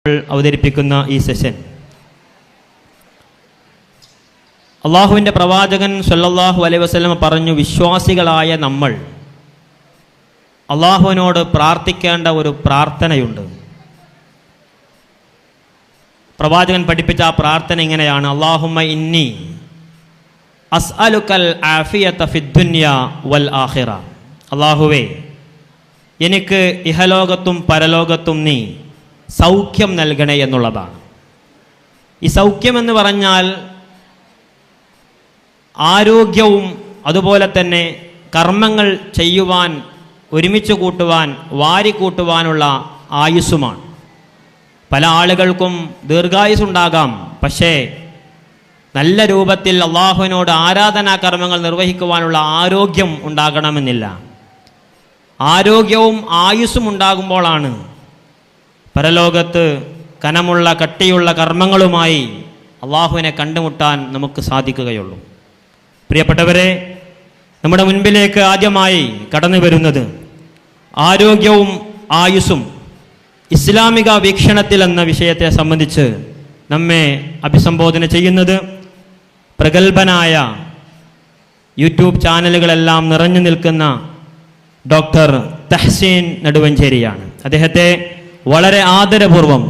അവതരിപ്പിക്കുന്ന ഈ സെഷൻ അള്ളാഹുവിൻ്റെ പ്രവാചകൻ സല്ലല്ലാഹു അലൈഹി വസല്ലം പറഞ്ഞു, വിശ്വാസികളായ നമ്മൾ അള്ളാഹുവിനോട് പ്രാർത്ഥിക്കേണ്ട ഒരു പ്രാർത്ഥനയുണ്ട്. പ്രവാചകൻ പഠിപ്പിച്ച ആ പ്രാർത്ഥന ഇങ്ങനെയാണ്: അല്ലാഹുമ്മ ഇന്നി അസ്അലുക്കൽ ആഫിയത ഫിദ്ദുനിയ വൽ ആഖിറ. അള്ളാഹുവേ, എനിക്ക് ഇഹലോകത്തും പരലോകത്തും നീ സൗഖ്യം നൽകണേ എന്നുള്ളതാണ്. ഈ സൗഖ്യമെന്ന് പറഞ്ഞാൽ ആരോഗ്യവും അതുപോലെ തന്നെ കർമ്മങ്ങൾ ചെയ്യുവാൻ, ഒരുമിച്ച് കൂട്ടുവാൻ, വാരിക്കൂട്ടുവാനുള്ള ആയുസ്സുമാണ്. പല ആളുകൾക്കും ദീർഘായുസ്സുണ്ടാകാം, പക്ഷേ നല്ല രൂപത്തിൽ അള്ളാഹുവിനോട് ആരാധനാ കർമ്മങ്ങൾ നിർവഹിക്കുവാനുള്ള ആരോഗ്യം ഉണ്ടാകണമെന്നില്ല. ആരോഗ്യവും ആയുസ്സും ഉണ്ടാകുമ്പോഴാണ് പരലോകത്ത് കനമുള്ള കട്ടിയുള്ള കർമ്മങ്ങളുമായി അള്ളാഹുവിനെ കണ്ടുമുട്ടാൻ നമുക്ക് സാധിക്കുകയുള്ളൂ. പ്രിയപ്പെട്ടവരെ, നമ്മുടെ മുൻപിലേക്ക് ആദ്യമായി കടന്നു വരുന്നത് ആരോഗ്യവും ആയുസ്സും ഇസ്ലാമിക വീക്ഷണത്തിൽ എന്ന വിഷയത്തെ സംബന്ധിച്ച് നമ്മെ അഭിസംബോധന ചെയ്യുന്നത് പ്രഗത്ഭനായ യൂട്യൂബ് ചാനലുകളെല്ലാം നിറഞ്ഞു നിൽക്കുന്ന ഡോക്ടർ തഹ്സീൻ നെടുവഞ്ചേരിയാണ്. അദ്ദേഹത്തെ വളരെ ആദരപൂർവം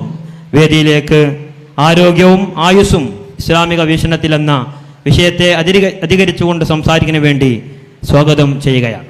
വേദിയിലേക്ക് ആരോഗ്യവും ആയുസ്സും ഇസ്ലാമിക വീക്ഷണത്തിൽ എന്ന വിഷയത്തെ അധികരിച്ചുകൊണ്ട് സംസാരിക്കുന്നതിന് വേണ്ടി സ്വാഗതം ചെയ്യുകയാണ്.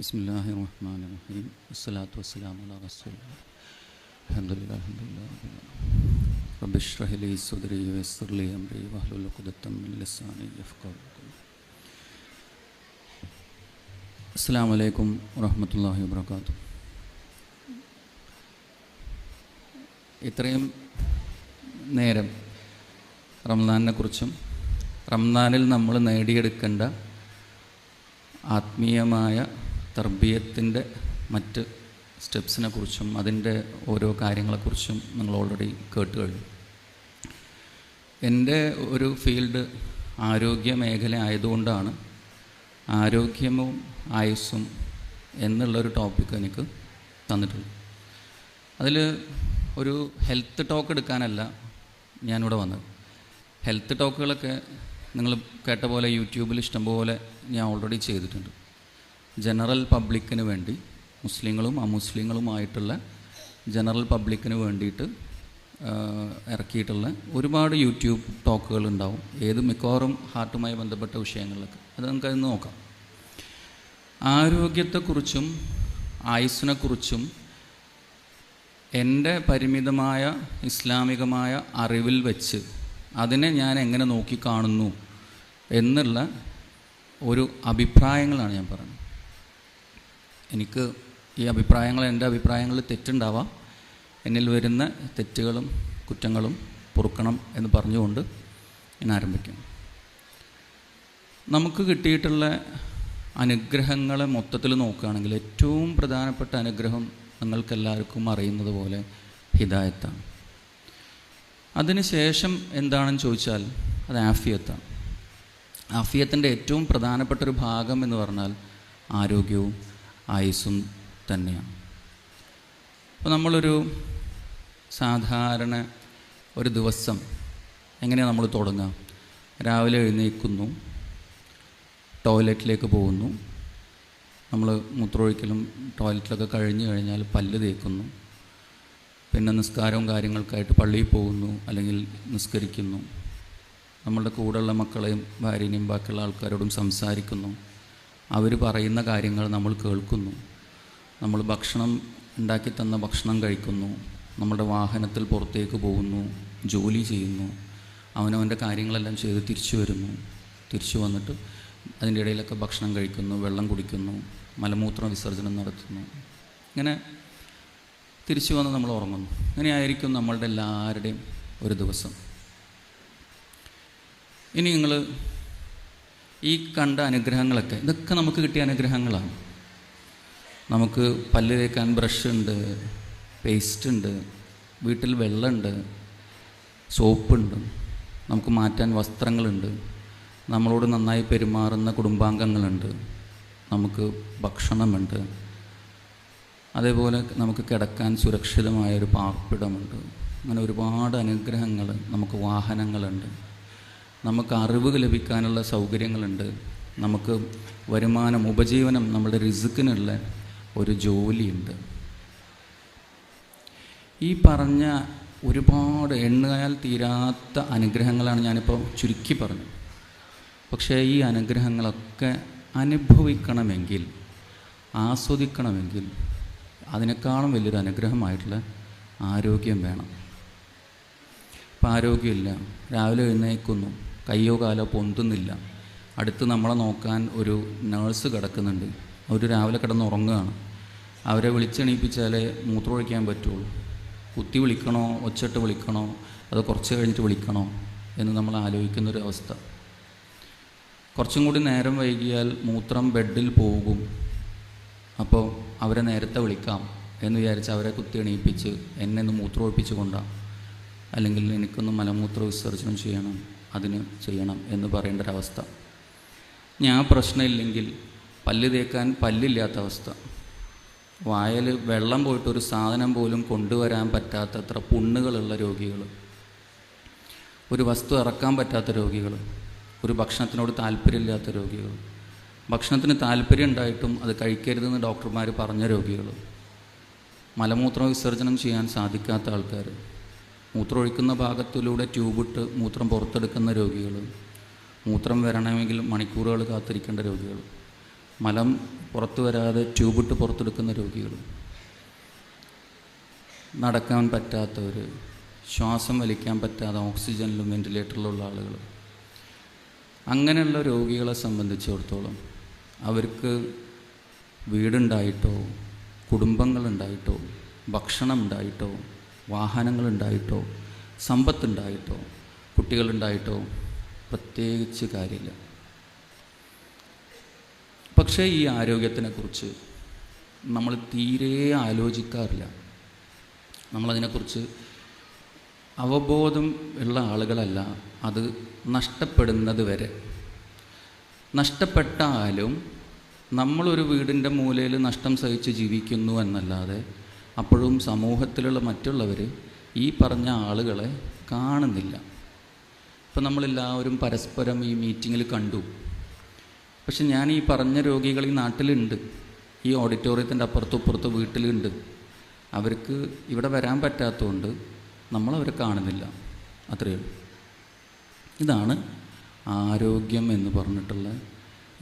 ബിസ്മില്ലാഹിർ റഹ്മാനിർ റഹീം. വസ്സലാത്തു വസ്സലാമു അലാ റസൂലില്ലാഹ്. അൽഹംദുലില്ലാഹി റബ്ബി ഇശ്റഹ് ലി സദ്രി വയസ്സിർ ലി അംരി വഹ്ലുൽ ഉഖ്ദത്തം മിൻ ലിസാനി യഫ്ഖഹു ഖൗലി. അസ്സലാമു അലൈക്കും വറഹ്മത്തുള്ളാഹി വബറകാതുഹു. ഇത്രയും നേരം റംസാനിനെക്കുറിച്ചും റംസാനിൽ നമ്മൾ നേടിയെടുക്കേണ്ട ആത്മീയമായ തർബിയത്തിൻ്റെ മറ്റ് സ്റ്റെപ്സിനെ കുറിച്ചും അതിൻ്റെ ഓരോ കാര്യങ്ങളെക്കുറിച്ചും നിങ്ങൾ ഓൾറെഡി കേട്ട് കഴിഞ്ഞു. എൻ്റെ ഒരു ഫീൽഡ് ആരോഗ്യ മേഖല ആയതുകൊണ്ടാണ് ആരോഗ്യവും ആയുസ്സും എന്നുള്ളൊരു ടോപ്പിക്ക് എനിക്ക് തന്നിട്ടുള്ളത്. അതിൽ ഒരു ഹെൽത്ത് ടോക്ക് എടുക്കാനല്ല ഞാനിവിടെ വന്നത്. ഹെൽത്ത് ടോക്കുകളൊക്കെ നിങ്ങൾ കേട്ട പോലെ യൂട്യൂബിൽ ഇഷ്ടംപോലെ ഞാൻ ഓൾറെഡി ചെയ്തിട്ടുണ്ട്. ജനറൽ പബ്ലിക്കിന് വേണ്ടി, മുസ്ലിങ്ങളും അമുസ്ലിങ്ങളുമായിട്ടുള്ള ജനറൽ പബ്ലിക്കിന് വേണ്ടിയിട്ട് ഇറക്കിയിട്ടുള്ള ഒരുപാട് യൂട്യൂബ് ടോക്കുകൾ ഉണ്ടാവും. മിക്കവാറും ഹാർട്ടുമായി ബന്ധപ്പെട്ട വിഷയങ്ങളിലൊക്കെ അത് നമുക്കത് നോക്കാം. ആരോഗ്യത്തെക്കുറിച്ചും ആയുസ്സിനെക്കുറിച്ചും എൻ്റെ പരിമിതമായ ഇസ്ലാമികമായ അറിവിൽ വെച്ച് അതിനെ ഞാൻ എങ്ങനെ നോക്കിക്കാണുന്നു എന്നുള്ള ഒരു അഭിപ്രായങ്ങളാണ് ഞാൻ പറയുന്നത്. എനിക്ക് ഈ അഭിപ്രായങ്ങൾ, എൻ്റെ അഭിപ്രായങ്ങൾ തെറ്റുണ്ടാവാം. എന്നിൽ വരുന്ന തെറ്റുകളും കുറ്റങ്ങളും പൊറുക്കണം എന്ന് പറഞ്ഞുകൊണ്ട് ഞാൻ ആരംഭിക്കും. നമുക്ക് കിട്ടിയിട്ടുള്ള അനുഗ്രഹങ്ങളെ മൊത്തത്തിൽ നോക്കുകയാണെങ്കിൽ ഏറ്റവും പ്രധാനപ്പെട്ട അനുഗ്രഹം നിങ്ങൾക്കെല്ലാവർക്കും അറിയുന്നത് പോലെ ഹിദായത്താണ്. അതിനുശേഷം എന്താണെന്ന് ചോദിച്ചാൽ അത് ആഫിയത്താണ്. ആഫിയത്തിൻ്റെ ഏറ്റവും പ്രധാനപ്പെട്ടൊരു ഭാഗം എന്ന് പറഞ്ഞാൽ ആരോഗ്യവും ആയുസ്സും തന്നെയാണ്. അപ്പോൾ നമ്മളൊരു സാധാരണ ഒരു ദിവസം എങ്ങനെയാണ് നമ്മൾ തുടങ്ങുക? രാവിലെ എഴുന്നേൽക്കുന്നു, ടോയ്ലറ്റിലേക്ക് പോകുന്നു, നമ്മൾ മൂത്രമൊഴിക്കലും ടോയ്ലറ്റിലൊക്കെ കഴിഞ്ഞ് കഴിഞ്ഞാൽ പല്ല് തേക്കുന്നു, പിന്നെ നിസ്കാരവും കാര്യങ്ങൾക്കായിട്ട് പള്ളിയിൽ പോകുന്നു, അല്ലെങ്കിൽ നിസ്കരിക്കുന്നു, നമ്മളുടെ കൂടെയുള്ള മക്കളെയും ഭാര്യനെയും ബാക്കിയുള്ള ആൾക്കാരോടും സംസാരിക്കുന്നു, അവർ പറയുന്ന കാര്യങ്ങൾ നമ്മൾ കേൾക്കുന്നു, നമ്മൾ ഭക്ഷണം ഉണ്ടാക്കി തന്ന ഭക്ഷണം കഴിക്കുന്നു, നമ്മുടെ വാഹനത്തിൽ പുറത്തേക്ക് പോകുന്നു, ജോലി ചെയ്യുന്നു, അവനവൻ്റെ കാര്യങ്ങളെല്ലാം ചെയ്ത് തിരിച്ചു വരുന്നു, തിരിച്ചു വന്നിട്ട് അതിൻ്റെ ഇടയിലൊക്കെ ഭക്ഷണം കഴിക്കുന്നു, വെള്ളം കുടിക്കുന്നു, മലമൂത്ര വിസർജനം നടത്തുന്നു. ഇങ്ങനെ തിരിച്ചു വന്ന് നമ്മൾ ഉറങ്ങുന്നു. ഇങ്ങനെയായിരിക്കും നമ്മളുടെ എല്ലാവരുടെയും ഒരു ദിവസം. ഇനി നിങ്ങൾ ഈ കണ്ട അനുഗ്രഹങ്ങളൊക്കെ, ഇതൊക്കെ നമുക്ക് കിട്ടിയ അനുഗ്രഹങ്ങളാണ്. നമുക്ക് പല്ല് തേക്കാൻ ബ്രഷ് ഉണ്ട്, പേസ്റ്റ് ഉണ്ട്, വീട്ടിൽ വെള്ളമുണ്ട്, സോപ്പുണ്ട്, നമുക്ക് മാറ്റാൻ വസ്ത്രങ്ങളുണ്ട്, നമ്മളോട് നന്നായി പെരുമാറുന്ന കുടുംബാംഗങ്ങളുണ്ട്, നമുക്ക് ഭക്ഷണമുണ്ട്, അതേപോലെ നമുക്ക് കിടക്കാൻ സുരക്ഷിതമായൊരു പാർപ്പിടമുണ്ട്. അങ്ങനെ ഒരുപാട് അനുഗ്രഹങ്ങൾ, നമുക്ക് വാഹനങ്ങളുണ്ട്, നമുക്ക് അറിവ് ലഭിക്കാനുള്ള സൗകര്യങ്ങളുണ്ട്, നമുക്ക് വരുമാനം, ഉപജീവനം, നമ്മുടെ റിസ്ക്കിനുള്ള ഒരു ജോലിയുണ്ട്. ഈ പറഞ്ഞ ഒരുപാട് എണ്ണയാൽ തീരാത്ത അനുഗ്രഹങ്ങളാണ് ഞാനിപ്പോൾ ചുരുക്കി പറഞ്ഞത്. പക്ഷേ ഈ അനുഗ്രഹങ്ങളൊക്കെ അനുഭവിക്കണമെങ്കിൽ, ആസ്വദിക്കണമെങ്കിൽ അതിനേക്കാളും വലിയൊരു അനുഗ്രഹമായിട്ടുള്ള ആരോഗ്യം വേണം. ഇപ്പം ആരോഗ്യമില്ല, രാവിലെ എഴുന്നേൽക്കുന്നു, കയ്യോ കാലോ പൊന്തുന്നില്ല, അടുത്ത് നമ്മളെ നോക്കാൻ ഒരു നേഴ്സ് കിടക്കുന്നുണ്ട്, അവർ രാവിലെ കിടന്ന് ഉറങ്ങുകയാണ്, അവരെ വിളിച്ചെണീപ്പിച്ചാലേ മൂത്രമൊഴിക്കാൻ പറ്റുള്ളൂ. കുത്തി വിളിക്കണോ, ഒച്ചിട്ട് വിളിക്കണോ, അത് കുറച്ച് കഴിഞ്ഞിട്ട് വിളിക്കണോ എന്ന് നമ്മൾ ആലോചിക്കുന്നൊരു അവസ്ഥ. കുറച്ചും കൂടി നേരം വൈകിയാൽ മൂത്രം ബെഡിൽ പോകും, അപ്പോൾ അവരെ നേരത്തെ വിളിക്കാം എന്ന് വിചാരിച്ച് അവരെ കുത്തി എണീപ്പിച്ച് എന്നെ ഒന്ന് മൂത്രമൊഴിപ്പിച്ച് കൊണ്ടാണ്, അല്ലെങ്കിൽ എനിക്കൊന്ന് മലമൂത്ര വിസർജനം ചെയ്യണം, അതിന് ചെയ്യണം എന്ന് പറയേണ്ട ഒരവസ്ഥ. ഞാൻ പ്രശ്നമില്ലെങ്കിൽ പല്ല് തേക്കാൻ പല്ലില്ലാത്ത അവസ്ഥ, വായിൽ വെള്ളം പോയിട്ടൊരു സാധനം പോലും കൊണ്ടുവരാൻ പറ്റാത്തത്ര പുണ്ണുകളുള്ള രോഗികൾ, ഒരു വസ്തു ഇറക്കാൻ പറ്റാത്ത രോഗികൾ, ഒരു ഭക്ഷണത്തിനോട് താല്പര്യമില്ലാത്ത രോഗികൾ, ഭക്ഷണത്തിന് താല്പര്യം ഉണ്ടായിട്ടും അത് കഴിക്കരുതെന്ന് ഡോക്ടർമാർ പറഞ്ഞ രോഗികൾ, മലമൂത്ര വിസർജനം ചെയ്യാൻ സാധിക്കാത്ത ആൾക്കാർ, മൂത്രമൊഴിക്കുന്ന ഭാഗത്തിലൂടെ ട്യൂബിട്ട് മൂത്രം പുറത്തെടുക്കുന്ന രോഗികൾ, മൂത്രം വരണമെങ്കിൽ മണിക്കൂറുകൾ കാത്തിരിക്കേണ്ട രോഗികൾ, മലം പുറത്തു വരാതെ ട്യൂബിട്ട് പുറത്തെടുക്കുന്ന രോഗികൾ, നടക്കാൻ പറ്റാത്തവർ, ശ്വാസം വലിക്കാൻ പറ്റാതെ ഓക്സിജനിലും വെൻറ്റിലേറ്ററിലുള്ള ആളുകൾ, അങ്ങനെയുള്ള രോഗികളെ സംബന്ധിച്ചിടത്തോളം അവർക്ക് വീടുണ്ടായിട്ടോ, കുടുംബങ്ങളുണ്ടായിട്ടോ, ഭക്ഷണം ഉണ്ടായിട്ടോ, വാഹനങ്ങളുണ്ടായിട്ടോ, സമ്പത്തുണ്ടായിട്ടോ, കുട്ടികളുണ്ടായിട്ടോ പ്രത്യേകിച്ച് കാര്യമില്ല. പക്ഷേ ഈ ആരോഗ്യത്തിനെക്കുറിച്ച് നമ്മൾ തീരെ ആലോചിക്കാറില്ല. നമ്മളതിനെക്കുറിച്ച് അവബോധം ഉള്ള ആളുകളല്ല. അത് നഷ്ടപ്പെടുന്നത് വരെ. നഷ്ടപ്പെട്ടാലും നമ്മളൊരു വീടിൻ്റെ മൂലയിൽ നഷ്ടം സഹിച്ച് ജീവിക്കുന്നു എന്നല്ലാതെ അപ്പോഴും സമൂഹത്തിലുള്ള മറ്റുള്ളവർ ഈ പറഞ്ഞ ആളുകളെ കാണുന്നില്ല. ഇപ്പം നമ്മളെല്ലാവരും പരസ്പരം ഈ മീറ്റിങ്ങിൽ കണ്ടു. പക്ഷെ ഞാൻ ഈ പറഞ്ഞ രോഗികൾ ഈ നാട്ടിലുണ്ട്, ഈ ഓഡിറ്റോറിയത്തിൻ്റെ അപ്പുറത്തും ഇപ്പുറത്തും വീട്ടിലുണ്ട്. അവർക്ക് ഇവിടെ വരാൻ പറ്റാത്തതുകൊണ്ട് നമ്മളവരെ കാണുന്നില്ല, അത്രയേ ഉള്ളൂ. ഇതാണ് ആരോഗ്യം എന്ന് പറഞ്ഞിട്ടുള്ള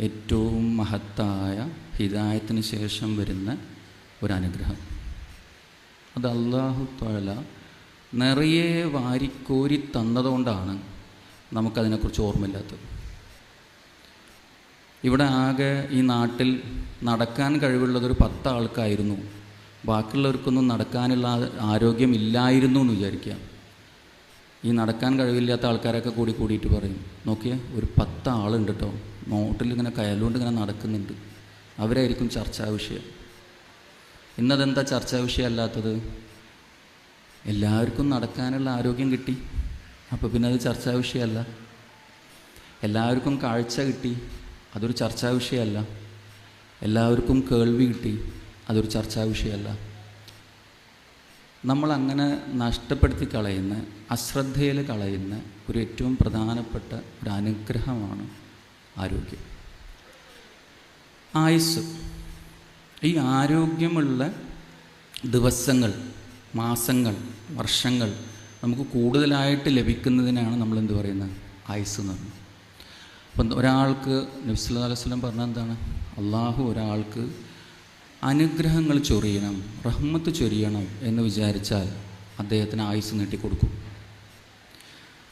ഏറ്റവും മഹത്തായ ഹിദായത്തിന് ശേഷം വരുന്ന ഒരനുഗ്രഹം. അത് അല്ലാഹു തആല നിറയെ വാരിക്കോരി തന്നതുകൊണ്ടാണ് നമുക്കതിനെക്കുറിച്ച് ഓർമ്മയില്ലാത്തത്. ഇവിടെ ആകെ ഈ നാട്ടിൽ നടക്കാൻ കഴിവുള്ളതൊരു 10 ആൾക്കായിരുന്നു. ബാക്കിയുള്ളവർക്കൊന്നും നടക്കാനുള്ള ആരോഗ്യമില്ലായിരുന്നു എന്ന് വിചാരിക്കുക. ഈ നടക്കാൻ കഴിവില്ലാത്ത ആൾക്കാരൊക്കെ കൂടിയിട്ട് പറയും, നോക്കിയേ ഒരു 10 ആളുണ്ട് കേട്ടോ, നോട്ടിൽ ഇങ്ങനെ കയലുകൊണ്ട് ഇങ്ങനെ നടക്കുന്നുണ്ട്, അവരായിരിക്കും ചർച്ചാ വിഷയം. ഇന്നതെന്താ ചർച്ചാ വിഷയം അല്ലാത്തത്? എല്ലാവർക്കും നടക്കാനുള്ള ആരോഗ്യം കിട്ടി, അപ്പോൾ പിന്നെ അത് ചർച്ചാ വിഷയമല്ല. എല്ലാവർക്കും കാഴ്ച കിട്ടി, അതൊരു ചർച്ചാ വിഷയമല്ല. എല്ലാവർക്കും കേൾവി കിട്ടി, അതൊരു ചർച്ചാ വിഷയമല്ല. നമ്മളങ്ങനെ നഷ്ടപ്പെടുത്തി കളയുന്ന, അശ്രദ്ധയിൽ കളയുന്ന ഒരു ഏറ്റവും പ്രധാനപ്പെട്ട ഒരു അനുഗ്രഹമാണ് ആരോഗ്യം, ആയുസ്. ഈ ആരോഗ്യമുള്ള ദിവസങ്ങൾ, മാസങ്ങൾ, വർഷങ്ങൾ നമുക്ക് കൂടുതലായിട്ട് ലഭിക്കുന്നതിനാണ് നമ്മളെന്ത് പറയുന്നത്, ആയുസ് എന്ന് പറയുന്നത്. അപ്പം ഒരാൾക്ക് നബി സല്ലല്ലാഹു അലൈഹി വസല്ലം പറഞ്ഞത് എന്താണ്? അള്ളാഹു ഒരാൾക്ക് അനുഗ്രഹങ്ങൾ ചൊരിയണം, റഹ്മത്ത് ചൊരിയണം എന്ന് വിചാരിച്ചാൽ അദ്ദേഹത്തിന് ആയുസ് നീട്ടിക്കൊടുക്കും.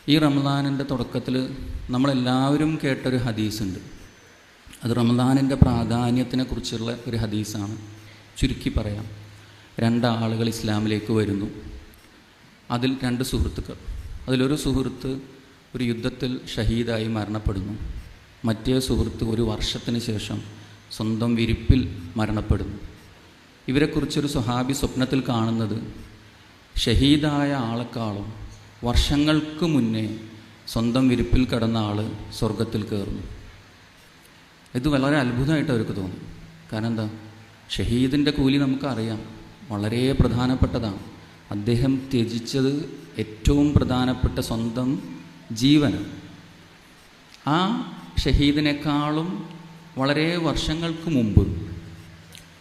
ഈ റമദാനിൻ്റെ തുടക്കത്തിൽ നമ്മളെല്ലാവരും കേട്ടൊരു ഹദീസുണ്ട്. അത് റമദാനിൻ്റെ പ്രാധാന്യത്തിനെക്കുറിച്ചുള്ള ഒരു ഹദീസാണ്. ചുരുക്കി പറയാം, 2 ഇസ്ലാമിലേക്ക് വരുന്നു. അതിൽ 2 സുഹൃത്തുക്കൾ. അതിലൊരു സുഹൃത്ത് ഒരു യുദ്ധത്തിൽ ഷഹീദായി മരണപ്പെടുന്നു. മറ്റേ സുഹൃത്ത് 1 വർഷത്തിന് ശേഷം സ്വന്തം വിരിപ്പിൽ മരണപ്പെടുന്നു. ഇവരെക്കുറിച്ചൊരു സ്വഹാബി സ്വപ്നത്തിൽ കാണുന്നത് ഷഹീദായ ആളെക്കാളും വർഷങ്ങൾക്ക് മുന്നേ സ്വന്തം വിരിപ്പിൽ കിടന്ന ആൾ സ്വർഗത്തിൽ കയറുന്നു. ഇത് വളരെ അത്ഭുതമായിട്ട് അവർക്ക് തോന്നി. കാരണം എന്താ? ഷഹീദിൻ്റെ കൂലി നമുക്കറിയാം, വളരെ പ്രധാനപ്പെട്ടതാണ്. അദ്ദേഹം ത്യജിച്ചത് ഏറ്റവും പ്രധാനപ്പെട്ട സ്വന്തം ജീവനാണ്. ആ ഷഹീദിനേക്കാളും വളരെ വർഷങ്ങൾക്ക് മുമ്പ്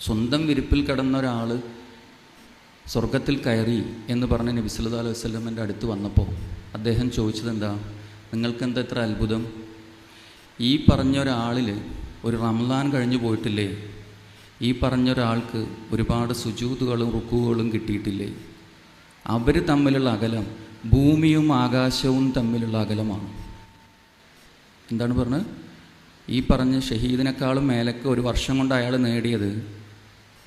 സ്വന്തം വിരിപ്പിൽ കിടന്ന ഒരാൾ സ്വർഗത്തിൽ കയറി എന്ന് പറഞ്ഞ് നബി സല്ലല്ലാഹു അലൈഹി വസല്ലമയുടെ അടുത്ത് വന്നപ്പോൾ അദ്ദേഹം ചോദിച്ചത് എന്താ? നിങ്ങൾക്കെന്താ ഇത്ര അത്ഭുതം? ഈ പറഞ്ഞൊരാളിൽ ഒരു റമളാൻ കഴിഞ്ഞു പോയിട്ടില്ലേ? ഈ പറഞ്ഞൊരാൾക്ക് ഒരുപാട് സുജൂദുകളും റുക്കുകളും കിട്ടിയിട്ടില്ലേ? അവർ തമ്മിലുള്ള അകലം ഭൂമിയും ആകാശവും തമ്മിലുള്ള അകലമാണ്. എന്താണ് പറഞ്ഞത്? ഈ പറഞ്ഞ ഷഹീദിനേക്കാളും മേലക്ക് 1 വർഷം കൊണ്ട് അയാൾ നേടിയത്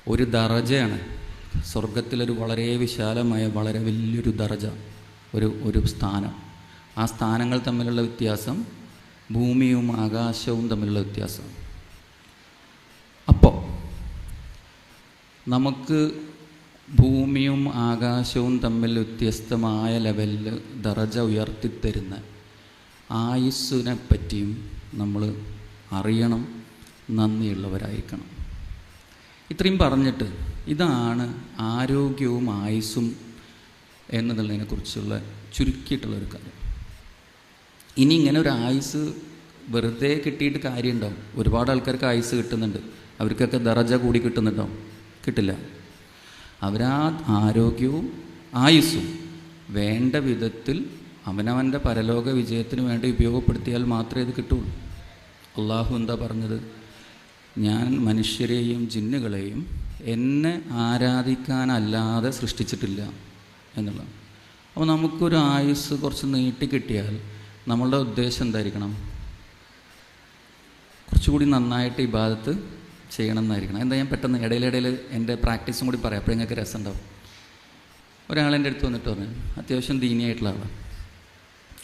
ഒരു ദറജയാണ്. സ്വർഗത്തിലൊരു വളരെ വിശാലമായ വളരെ വലിയൊരു ദറജ, ഒരു സ്ഥാനം. ആ സ്ഥാനങ്ങൾ തമ്മിലുള്ള വ്യത്യാസം ഭൂമിയും ആകാശവും തമ്മിലുള്ള വ്യത്യാസം. അപ്പോൾ നമുക്ക് ഭൂമിയും ആകാശവും തമ്മിൽ വ്യത്യസ്തമായ ലെവലിൽ ദറജ ഉയർത്തിത്തരുന്ന ആയുസ്സിനെ പറ്റിയും നമ്മൾ അറിയണം, നന്ദിയുള്ളവരായിരിക്കണം. ഇത്രയും പറഞ്ഞിട്ട് ഇതാണ് ആരോഗ്യവും ആയുസ്സും എന്നതിനെക്കുറിച്ചുള്ള ചുരുക്കിയിട്ടുള്ളൊരു കാര്യം. ഇനി ഇങ്ങനെ ഒരു ആയുസ് വെറുതെ കിട്ടിയിട്ട് കാര്യമുണ്ടാവും. ഒരുപാട് ആൾക്കാർക്ക് ആയുസ് കിട്ടുന്നുണ്ട്, അവർക്കൊക്കെ ദറജ കൂടി കിട്ടുന്നുണ്ടാവും? കിട്ടില്ല. അവരാ ആരോഗ്യവും ആയുസ്സും വേണ്ട വിധത്തിൽ അവനവൻ്റെ പരലോക വിജയത്തിന് വേണ്ടി ഉപയോഗപ്പെടുത്തിയാൽ മാത്രമേ ഇത് കിട്ടുള്ളൂ. അള്ളാഹു എന്താ പറഞ്ഞത്? ഞാൻ മനുഷ്യരെയും ജിന്നുകളെയും എന്നെ ആരാധിക്കാനല്ലാതെ സൃഷ്ടിച്ചിട്ടില്ല എന്നുള്ളത്. അപ്പോൾ നമുക്കൊരു ആയുസ് കുറച്ച് നീട്ടിക്കിട്ടിയാൽ നമ്മളുടെ ഉദ്ദേശം എന്തായിരിക്കണം? കുറച്ചുകൂടി നന്നായിട്ട് ഇബാദത്ത് ചെയ്യണം എന്നായിരിക്കണം. എന്താ, ഞാൻ പെട്ടെന്ന് ഇടയിലിടയിൽ എൻ്റെ പ്രാക്ടീസും കൂടി പറയാം, അപ്പോൾ നിങ്ങൾക്ക് രസമുണ്ടാവും. ഒരാളെൻ്റെ അടുത്ത് വന്നിട്ട് പറഞ്ഞു, അത്യാവശ്യം ദീനിയായിട്ടുള്ള ആളാണ്.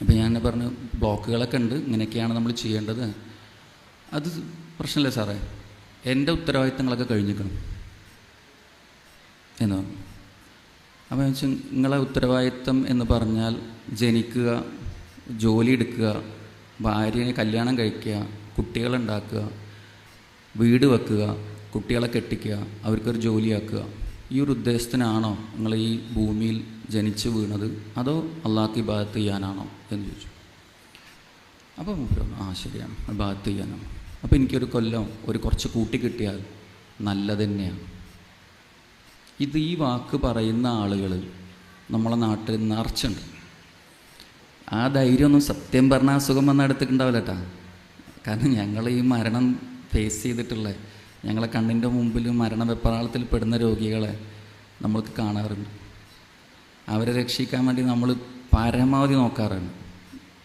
അപ്പോൾ ഞാൻ പറഞ്ഞു, ബ്ലോക്കുകളൊക്കെ ഉണ്ട്, ഇങ്ങനെയൊക്കെയാണ് നമ്മൾ ചെയ്യേണ്ടത്. അത് പ്രശ്നമില്ല സാറേ, എൻ്റെ ഉത്തരവാദിത്തങ്ങളൊക്കെ കഴിഞ്ഞിരിക്കണം എന്ന് പറഞ്ഞു. അപ്പോൾ ഞാൻ വെച്ചാൽ നിങ്ങളെ ഉത്തരവാദിത്തം എന്ന് പറഞ്ഞാൽ ജനിക്കുക, ജോലി എടുക്കുക, ഭാര്യനെ കല്യാണം കഴിക്കുക, കുട്ടികളുണ്ടാക്കുക, വീട് വെക്കുക, കുട്ടികളെ കെട്ടിക്കുക, അവർക്കൊരു ജോലിയാക്കുക, ഈ ഒരു ഉദ്ദേശത്തിനാണോ നിങ്ങൾ ഈ ഭൂമിയിൽ ജനിച്ചു വീണത്, അതോ അള്ളാഹ്ക്ക് ഇബാദത്ത് ചെയ്യാനാണോ എന്ന് ചോദിച്ചു. അപ്പോൾ ആ ശരിയാണ്, ഇബാദത്ത് ചെയ്യാനാണ്. അപ്പോൾ എനിക്കൊരു കൊല്ലം കുറച്ച് കൂട്ടി കിട്ടിയാൽ നല്ലത് തന്നെയാണ്. ഇത് ഈ വാക്ക് പറയുന്ന ആളുകൾ നമ്മളെ നാട്ടിൽ നിറച്ചുണ്ട്. ആ ധൈര്യമൊന്നും സത്യം പറഞ്ഞാൽ അസുഖം വന്ന എടുത്തിട്ടുണ്ടാവില്ല കേട്ടോ. കാരണം ഞങ്ങൾ ഈ മരണം ഫേസ് ചെയ്തിട്ടുള്ള, ഞങ്ങളെ കണ്ണിൻ്റെ മുമ്പിൽ മരണവെപ്രാളത്തിൽ പെടുന്ന രോഗികളെ നമ്മൾക്ക് കാണാറുണ്ട്. അവരെ രക്ഷിക്കാൻ വേണ്ടി നമ്മൾ പരമാവധി നോക്കാറുണ്ട്.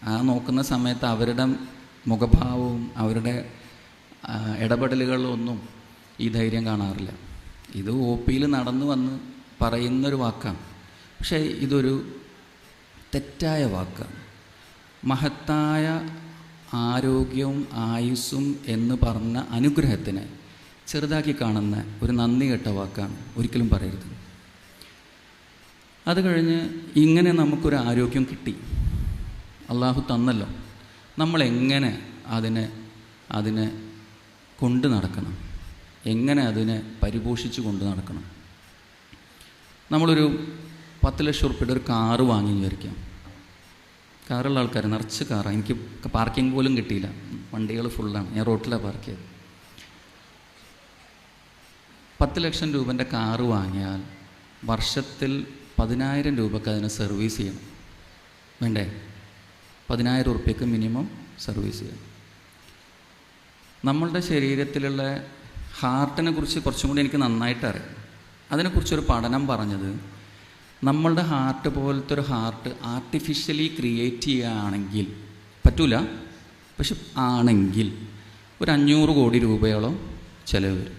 ആ നോക്കുന്ന സമയത്ത് അവരുടെ മുഖഭാവവും അവരുടെ ഇടപെടലുകളിലൊന്നും ഈ ധൈര്യം കാണാറില്ല. ഇത് OPയിൽ നടന്നു വന്ന് പറയുന്നൊരു വാക്കാണ്. പക്ഷേ ഇതൊരു തെറ്റായ വാക്കാണ്. മഹത്തായ ആരോഗ്യവും ആയുസ്സും എന്ന് പറഞ്ഞ അനുഗ്രഹത്തിനെ ചെറുതാക്കി കാണുന്ന ഒരു നന്ദി കെട്ട വാക്കാണ്. ഒരിക്കലും പറയരുത്. അത് കഴിഞ്ഞ് ഇങ്ങനെ നമുക്കൊരു ആരോഗ്യം കിട്ടി, അള്ളാഹു തന്നല്ലോ, നമ്മളെങ്ങനെ അതിനെ കൊണ്ട് നടക്കണം, എങ്ങനെ അതിനെ പരിപോഷിച്ച് കൊണ്ട് നടക്കണം. നമ്മളൊരു 10 ലക്ഷം ഉറുപ്പിയുടെ ഒരു കാറ് വാങ്ങി വിചാരിക്കാം. കാറുള്ള ആൾക്കാർ നിറച്ച് കാറാണ്. എനിക്ക് പാർക്കിംഗ് പോലും കിട്ടിയില്ല, വണ്ടികൾ ഫുള്ളാണ്, ഞാൻ റോട്ടിലാണ് പാർക്ക് ചെയ്തത്. 10 ലക്ഷം രൂപൻ്റെ കാറ് വാങ്ങിയാൽ വർഷത്തിൽ 10,000 രൂപയ്ക്ക് അതിനെ സർവീസ് ചെയ്യണം. വേണ്ടേ? 10,000 ഉറുപ്പ്യക്ക് മിനിമം സർവീസ് ചെയ്യണം. നമ്മളുടെ ശരീരത്തിലുള്ള ഹാർട്ടിനെ കുറിച്ച് കുറച്ചും കൂടി എനിക്ക് നന്നായിട്ട് അറിയാം. അതിനെക്കുറിച്ചൊരു പഠനം പറഞ്ഞത്, നമ്മളുടെ ഹാർട്ട് പോലത്തെ ഒരു ഹാർട്ട് ആർട്ടിഫിഷ്യലി ക്രിയേറ്റ് ചെയ്യുകയാണെങ്കിൽ, പറ്റൂല പക്ഷെ ആണെങ്കിൽ, ഒരു 500 കോടി രൂപയോളം ചിലവ് വരും.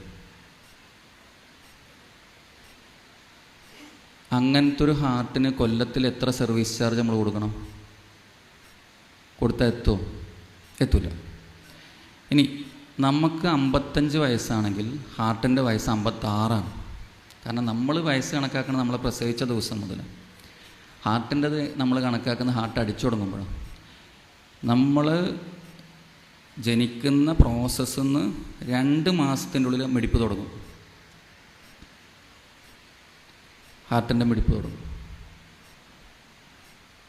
അങ്ങനത്തെ ഒരു ഹാർട്ടിന് കൊല്ലത്തിൽ എത്ര സർവീസ് ചാർജ് നമ്മൾ കൊടുക്കണം? കൊടുത്താൽ എത്തുമോ? എത്തൂല. ഇനി നമുക്ക് 55 വയസ്സാണെങ്കിൽ ഹാർട്ടിൻ്റെ വയസ്സ് 56ആണ്. കാരണം നമ്മൾ വയസ്സ് കണക്കാക്കുന്നത് നമ്മളെ പ്രസവിച്ച ദിവസം മുതൽ. ഹാർട്ടിൻ്റെത് നമ്മൾ കണക്കാക്കുന്ന ഹാർട്ട് അടിച്ചു തുടങ്ങുമ്പോഴാണ്. നമ്മൾ ജനിക്കുന്ന പ്രോസസ്സിൽ നിന്ന് 2 മാസത്തിൻ്റെ ഉള്ളിൽ മിടിപ്പ് തുടങ്ങും. ഹാർട്ടിൻ്റെ മിടിപ്പ് തുടങ്ങും.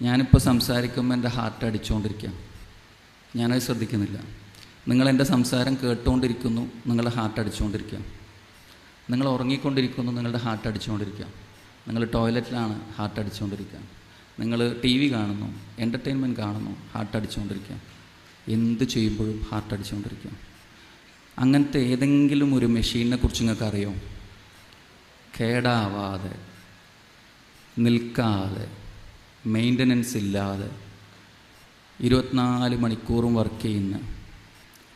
ഞാനിപ്പോൾ സംസാരിക്കുമ്പോൾ എൻ്റെ ഹാർട്ട് അടിച്ചുകൊണ്ടിരിക്കുക, ഞാനത് ശ്രദ്ധിക്കുന്നില്ല. നിങ്ങളെൻ്റെ സംസാരം കേട്ടുകൊണ്ടിരിക്കുന്നു, നിങ്ങളുടെ ഹാർട്ട് അടിച്ചുകൊണ്ടിരിക്കുക. നിങ്ങൾ ഉറങ്ങിക്കൊണ്ടിരിക്കുന്നു, നിങ്ങളുടെ ഹാർട്ട് അടിച്ചുകൊണ്ടിരിക്കുക. നിങ്ങൾ ടോയ്ലറ്റിലാണ്, ഹാർട്ട് അടിച്ചുകൊണ്ടിരിക്കുക. നിങ്ങൾ ടി വി കാണുന്നു, എൻ്റർടൈൻമെൻറ്റ് കാണുന്നു, ഹാർട്ട് അടിച്ചുകൊണ്ടിരിക്കുക. എന്ത് ചെയ്യുമ്പോഴും ഹാർട്ട് അടിച്ചുകൊണ്ടിരിക്കുക. അങ്ങനത്തെ ഏതെങ്കിലും ഒരു മെഷീനെ കുറിച്ച് നിങ്ങൾക്ക് അറിയോ? കേടാവാതെ, നിൽക്കാതെ, മെയിൻ്റനൻസ് ഇല്ലാതെ 24 മണിക്കൂറും വർക്ക് ചെയ്യുന്ന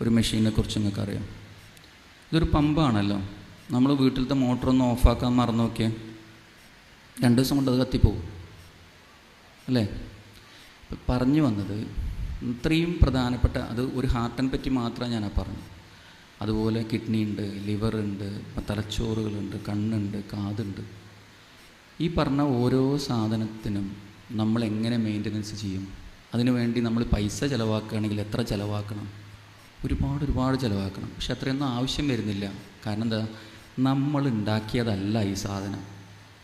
ഒരു മെഷീനെ കുറിച്ച് നിങ്ങൾക്ക് അറിയാം? ഇതൊരു പമ്പാണല്ലോ. നമ്മൾ വീട്ടിലത്തെ മോട്ടറൊന്ന് ഓഫാക്കാൻ മറന്നു നോക്കിയാൽ 2 ദിവസം കൊണ്ട് അത് കത്തിപ്പോവും അല്ലേ? പറഞ്ഞു വന്നത് ഇത്രയും പ്രധാനപ്പെട്ട, അത് ഒരു ഹാർട്ടിനെ പറ്റി മാത്രമേ ഞാൻ പറഞ്ഞു. അതുപോലെ കിഡ്നി ഉണ്ട്, ലിവറുണ്ട്, തലച്ചോറുകളുണ്ട്, കണ്ണുണ്ട്, കാതുണ്ട്. ഈ പറഞ്ഞ ഓരോ സാധനത്തിനും നമ്മൾ എങ്ങനെ മെയിൻ്റനൻസ് ചെയ്യും? അതിനു വേണ്ടി നമ്മൾ പൈസ ചിലവാക്കുകയാണെങ്കിൽ എത്ര ചിലവാക്കണം? ഒരുപാട് ചിലവാക്കണം. പക്ഷെ അത്രയൊന്നും ആവശ്യം വരുന്നില്ല. കാരണം എന്താ? നമ്മൾ ഉണ്ടാക്കിയതല്ല ഈ സാധനം.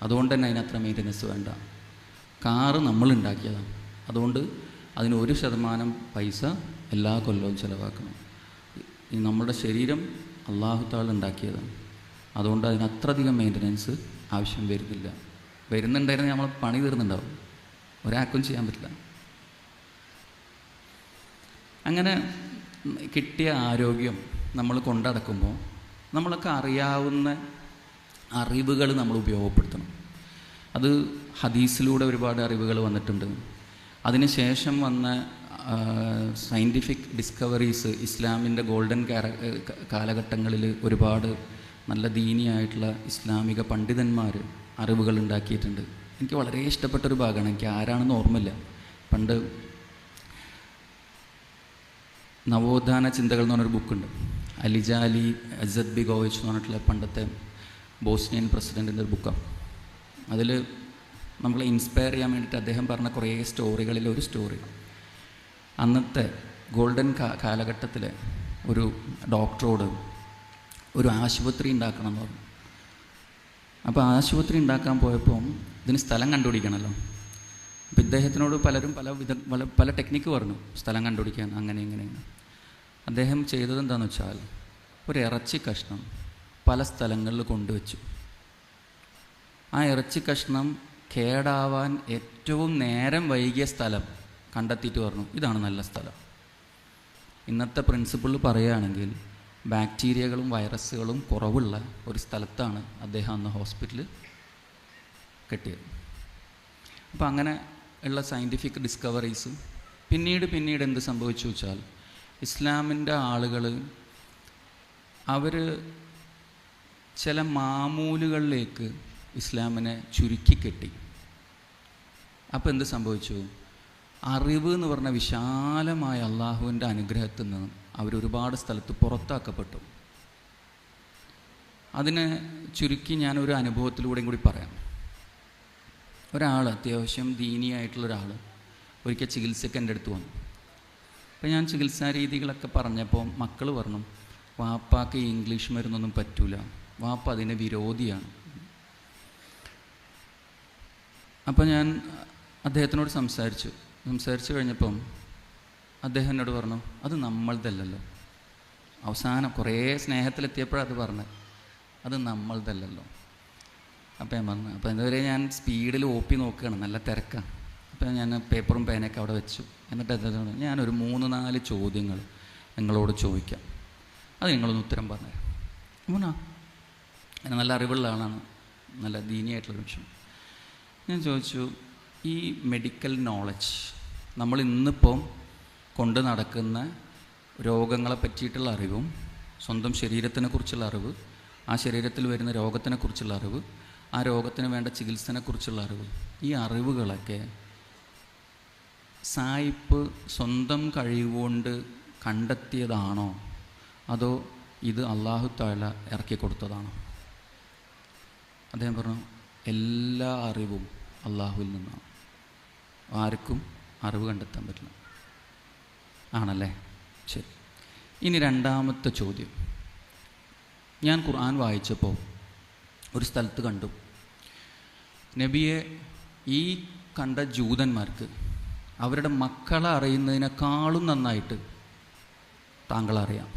അതുകൊണ്ട് തന്നെ അതിനത്ര മെയിൻ്റനൻസ് വേണ്ട. കാറ് നമ്മൾ ഉണ്ടാക്കിയതാണ്. അതുകൊണ്ട് അതിന് 1% പൈസ എല്ലാ കൊല്ലവും ചിലവാക്കണം. ഈ നമ്മുടെ ശരീരം അല്ലാഹു തആല ഉണ്ടാക്കിയതാണ്. അതുകൊണ്ട് അതിനത്രയധികം മെയിൻ്റനൻസ് ആവശ്യം വരുന്നില്ല. വരുന്നുണ്ടായിരുന്നെങ്കിൽ നമ്മൾ പണി തീർന്നുണ്ടാവും. ഒരാൾക്കും ചെയ്യാൻ പറ്റില്ല. അങ്ങനെ കിട്ടിയ ആരോഗ്യം നമ്മൾ കൊണ്ടടക്കുമ്പോൾ നമ്മളൊക്കെ അറിയാവുന്ന അറിവുകൾ നമ്മൾ ഉപയോഗപ്പെടുത്തണം. അത് ഹദീസിലൂടെ ഒരുപാട് അറിവുകൾ വന്നിട്ടുണ്ട്. അതിനുശേഷം വന്ന സയൻറ്റിഫിക് ഡിസ്കവറീസ്, ഇസ്ലാമിൻ്റെ ഗോൾഡൻ കാലഘട്ടങ്ങളിൽ ഒരുപാട് നല്ല ദീനിയായിട്ടുള്ള ഇസ്ലാമിക പണ്ഡിതന്മാർ അറിവുകൾ ഉണ്ടാക്കിയിട്ടുണ്ട്. എനിക്ക് വളരെ ഇഷ്ടപ്പെട്ടൊരു ഭാഗമാണ്. എനിക്ക് ആരാണെന്ന് ഓർമ്മയില്ല. പണ്ട് നവോത്ഥാന ചിന്തകൾ എന്ന് പറഞ്ഞൊരു ബുക്കുണ്ട്. അലിജാലി അസദ് ബിഗോവിച്ച് എന്ന് പറഞ്ഞിട്ടുള്ള പണ്ടത്തെ ബോസ്നിയൻ പ്രസിഡൻറ്റിൻ്റെ ഒരു ബുക്കാണ്. അതിൽ നമ്മളെ ഇൻസ്പയർ ചെയ്യാൻ വേണ്ടിയിട്ട് അദ്ദേഹം പറഞ്ഞ കുറേ സ്റ്റോറികളിൽ ഒരു സ്റ്റോറി, അന്നത്തെ ഗോൾഡൻ കാലഘട്ടത്തിലെ ഒരു ഡോക്ടറോട് ഒരു ആശുപത്രി ഉണ്ടാക്കണം എന്ന് പറഞ്ഞു. അപ്പോൾ ആശുപത്രി ഉണ്ടാക്കാൻ പോയപ്പോൾ ഇതിന് സ്ഥലം കണ്ടുപിടിക്കണമല്ലോ. അപ്പോൾ ഇദ്ദേഹത്തിനോട് പലരും പല ടെക്നിക്ക് പറഞ്ഞു സ്ഥലം കണ്ടുപിടിക്കാൻ, അങ്ങനെ ഇങ്ങനെയാണ്. അദ്ദേഹം ചെയ്തത് എന്താണെന്ന് വെച്ചാൽ ഒരു ഇറച്ചി കഷ്ണം പല സ്ഥലങ്ങളിൽ കൊണ്ടുവച്ചു. ആ ഇറച്ചി കഷ്ണം കേടാവാൻ ഏറ്റവും നേരം വൈകിയ സ്ഥലം കണ്ടെത്തിയിട്ട് പറഞ്ഞു ഇതാണ് നല്ല സ്ഥലം. ഇന്നത്തെ പ്രിൻസിപ്പിൾ പറയുകയാണെങ്കിൽ ബാക്ടീരിയകളും വൈറസുകളും കുറവുള്ള ഒരു സ്ഥലത്താണ് അദ്ദേഹം അന്ന് ഹോസ്പിറ്റൽ കെട്ടിയത്. അപ്പോൾ അങ്ങനെ ഉള്ള സയൻറ്റിഫിക് ഡിസ്കവറീസ് പിന്നീട് എന്ത് സംഭവിച്ചു വെച്ചാൽ ഇസ്ലാമിൻ്റെ ആളുകൾ അവർ ചില മാമൂലുകളിലേക്ക് ഇസ്ലാമിനെ ചുരുക്കി കെട്ടി. അപ്പോൾ എന്ത് സംഭവിച്ചു? അറിവ് എന്ന് പറഞ്ഞ വിശാലമായ അള്ളാഹുവിൻ്റെ അനുഗ്രഹത്തിൽ നിന്ന് അവരൊരുപാട് സ്ഥലത്ത് പുറത്താക്കപ്പെട്ടു. അതിനെ ചുരുക്കി ഞാനൊരു അനുഭവത്തിലൂടെയും കൂടി പറയാം. ഒരാൾ അത്യാവശ്യം ദീനിയായിട്ടുള്ളൊരാൾ ഒരിക്കൽ ചികിത്സയ്ക്ക് എൻ്റെ അടുത്ത് വന്നു. അപ്പോൾ ഞാൻ ചികിത്സാ രീതികളൊക്കെ പറഞ്ഞപ്പോൾ മക്കൾ പറഞ്ഞു വാപ്പാക്ക് ഇംഗ്ലീഷ് മരുന്നൊന്നും പറ്റൂല, വാപ്പ അതിന് വിരോധിയാണ്. അപ്പോൾ ഞാൻ അദ്ദേഹത്തിനോട് സംസാരിച്ചു കഴിഞ്ഞപ്പം അദ്ദേഹം എന്നോട് പറഞ്ഞു അത് നമ്മളതല്ലല്ലോ. അവസാനം കുറേ സ്നേഹത്തിലെത്തിയപ്പോഴാണ് അത് പറഞ്ഞത്, അത് നമ്മളതല്ലല്ലോ. അപ്പോൾ ഞാൻ പറഞ്ഞു, അപ്പോൾ ഇതുവരെ ഞാൻ സ്പീഡിൽ ഓപ്പി നോക്കുകയാണ്, നല്ല തിരക്കാണ്. അപ്പോൾ ഞാൻ പേപ്പറും പേനയൊക്കെ അവിടെ വെച്ചു. എന്നിട്ട് അദ്ദേഹം ഞാനൊരു 3-4 ചോദ്യങ്ങൾ നിങ്ങളോട് ചോദിക്കാം, അത് നിങ്ങളൊന്ന് ഉത്തരം പറഞ്ഞുതരാം. മൂന്നാ എന്നെ നല്ല അറിവുള്ള ആളാണ്, നല്ല ദീനിയായിട്ടുള്ളൊരു വിഷയം. ഞാൻ ചോദിച്ചു, ഈ മെഡിക്കൽ നോളജ് നമ്മൾ ഇന്നിപ്പോൾ കൊണ്ട് നടക്കുന്ന രോഗങ്ങളെ പറ്റിയിട്ടുള്ള അറിവും സ്വന്തം ശരീരത്തിനെ കുറിച്ചുള്ള അറിവ്, ആ ശരീരത്തിൽ വരുന്ന രോഗത്തിനെ കുറിച്ചുള്ള അറിവ്, ആ രോഗത്തിന് വേണ്ട ചികിത്സനെക്കുറിച്ചുള്ള അറിവ്, ഈ അറിവുകളൊക്കെ സായിപ്പ് സ്വന്തം കഴിവുകൊണ്ട് കണ്ടെത്തിയതാണോ അതോ ഇത് അല്ലാഹു തആല ഇറക്കി കൊടുത്തതാണോ? അദ്ദേഹം പറഞ്ഞു, എല്ലാ അറിവും അള്ളാഹുവിൽ നിന്നാണ്, ആർക്കും അറിവ് കണ്ടെത്താൻ പറ്റില്ല. ആണല്ലേ? ശരി. ഇനി രണ്ടാമത്തെ ചോദ്യം. ഞാൻ ഖുർആൻ വായിച്ചപ്പോൾ ഒരു സ്ഥലത്ത് കണ്ടു, നബിയെ ഈ കണ്ട ജൂതന്മാർക്ക് അവരുടെ മക്കളെ അറിയുന്നതിനേക്കാളും നന്നായിട്ട് താങ്കളറിയാം.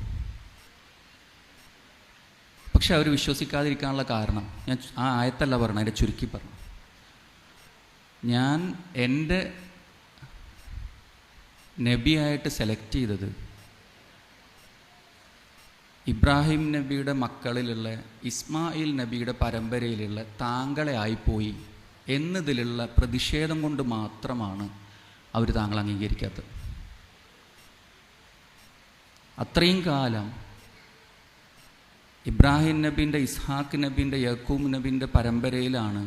പക്ഷെ അവർ വിശ്വസിക്കാതിരിക്കാനുള്ള കാരണം ഞാൻ ആ ആയത്തല്ല പറഞ്ഞു, അതിൻ്റെ ചുരുക്കി പറഞ്ഞു. ഞാൻ എൻ്റെ നബിയായിട്ട് സെലക്ട് ചെയ്തത് ഇബ്രാഹിം നബിയുടെ മക്കളിലുള്ള ഇസ്മായിൽ നബിയുടെ പരമ്പരയിലുള്ള താങ്കളെ ആയിപ്പോയി എന്നതിലുള്ള പ്രതിഷേധം കൊണ്ട് മാത്രമാണ് അവർ താങ്കൾ അംഗീകരിക്കാത്തത്. അത്രയും കാലം ഇബ്രാഹിം നബീൻ്റെ, ഇസ്ഹാഖ് നബീൻ്റെ, യാക്കൂബ് നബീൻ്റെ പരമ്പരയിലാണ്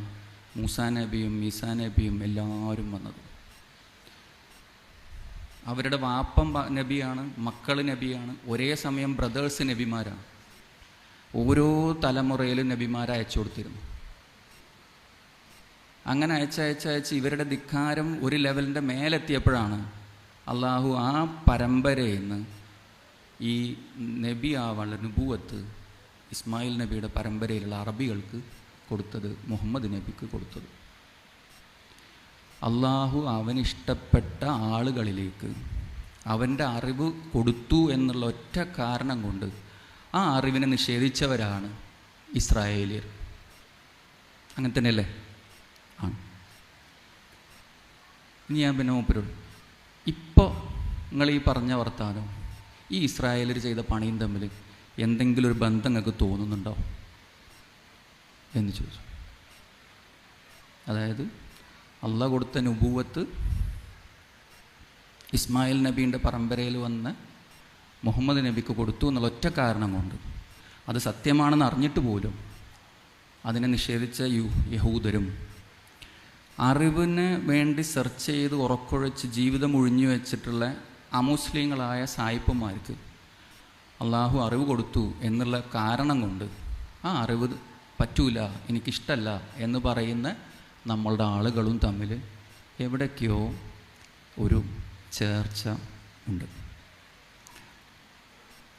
മൂസാ നബിയും ഈസാ നബിയും എല്ലാവരും വന്നത്. അവരുടെ വാപ്പം നബിയാണ്, മക്കൾ നബിയാണ്, ഒരേ സമയം ബ്രദേഴ്സ് നബിമാരാണ്. ഓരോ തലമുറയിലും നബിമാരെ അയച്ചു കൊടുത്തിരുന്നു. അങ്ങനെ അയച്ചയച്ച് ഇവരുടെ ധിക്കാരം ഒരു ലെവലിൻ്റെ മേലെത്തിയപ്പോഴാണ് അള്ളാഹു ആ പരമ്പരയിൽ നിന്ന് ഈ നബി ആവാനുള്ള നുബുവത്ത് ഇസ്മായിൽ നബിയുടെ പരമ്പരയിലുള്ള അറബികൾക്ക് കൊടുത്തത്, മുഹമ്മദ് നബിക്ക് കൊടുത്തത്. അള്ളാഹു അവനിഷ്ടപ്പെട്ട ആളുകളിലേക്ക് അവൻ്റെ അറിവ് കൊടുത്തു എന്നുള്ള ഒറ്റ കാരണം കൊണ്ട് ആ അറിവിനെ നിഷേധിച്ചവരാണ് ഇസ്രായേലിയർ. അങ്ങനെ തന്നെയല്ലേ? ആണ്. ഇനി ഞാൻ പിന്നെ മൂപ്പരോട്, ഇപ്പോൾ നിങ്ങൾ ഈ പറഞ്ഞ വർത്താനം ഈ ഇസ്രായേലിയർ ചെയ്ത പണിയും തമ്മിൽ എന്തെങ്കിലും ഒരു ബന്ധം നിങ്ങൾക്ക് തോന്നുന്നുണ്ടോ എന്ന് ചോദിച്ചു. അതായത് അള്ളാഹ് കൊടുത്ത നുബുവത്ത് ഇസ്മായിൽ നബീൻ്റെ പരമ്പരയിൽ വന്ന് മുഹമ്മദ് നബിക്ക് കൊടുത്തു എന്നുള്ള ഒറ്റ കാരണം കൊണ്ട്, അത് സത്യമാണെന്ന് അറിഞ്ഞിട്ട് പോലും അതിനെ നിഷേധിച്ച യഹൂദരും, അറിവിന് വേണ്ടി സെർച്ച് ചെയ്ത് ഉറക്കൊഴിച്ച് ജീവിതം ഒഴിഞ്ഞു വെച്ചിട്ടുള്ള അമുസ്ലിങ്ങളായ സായിപ്പന്മാർക്ക് അള്ളാഹു അറിവ് കൊടുത്തു എന്നുള്ള കാരണം കൊണ്ട് ആ അറിവ് പറ്റൂല, എനിക്കിഷ്ടമല്ല എന്ന് പറയുന്ന നമ്മളുടെ ആളുകളും തമ്മിൽ എവിടേക്കോ ഒരു ചേർച്ച ഉണ്ട്.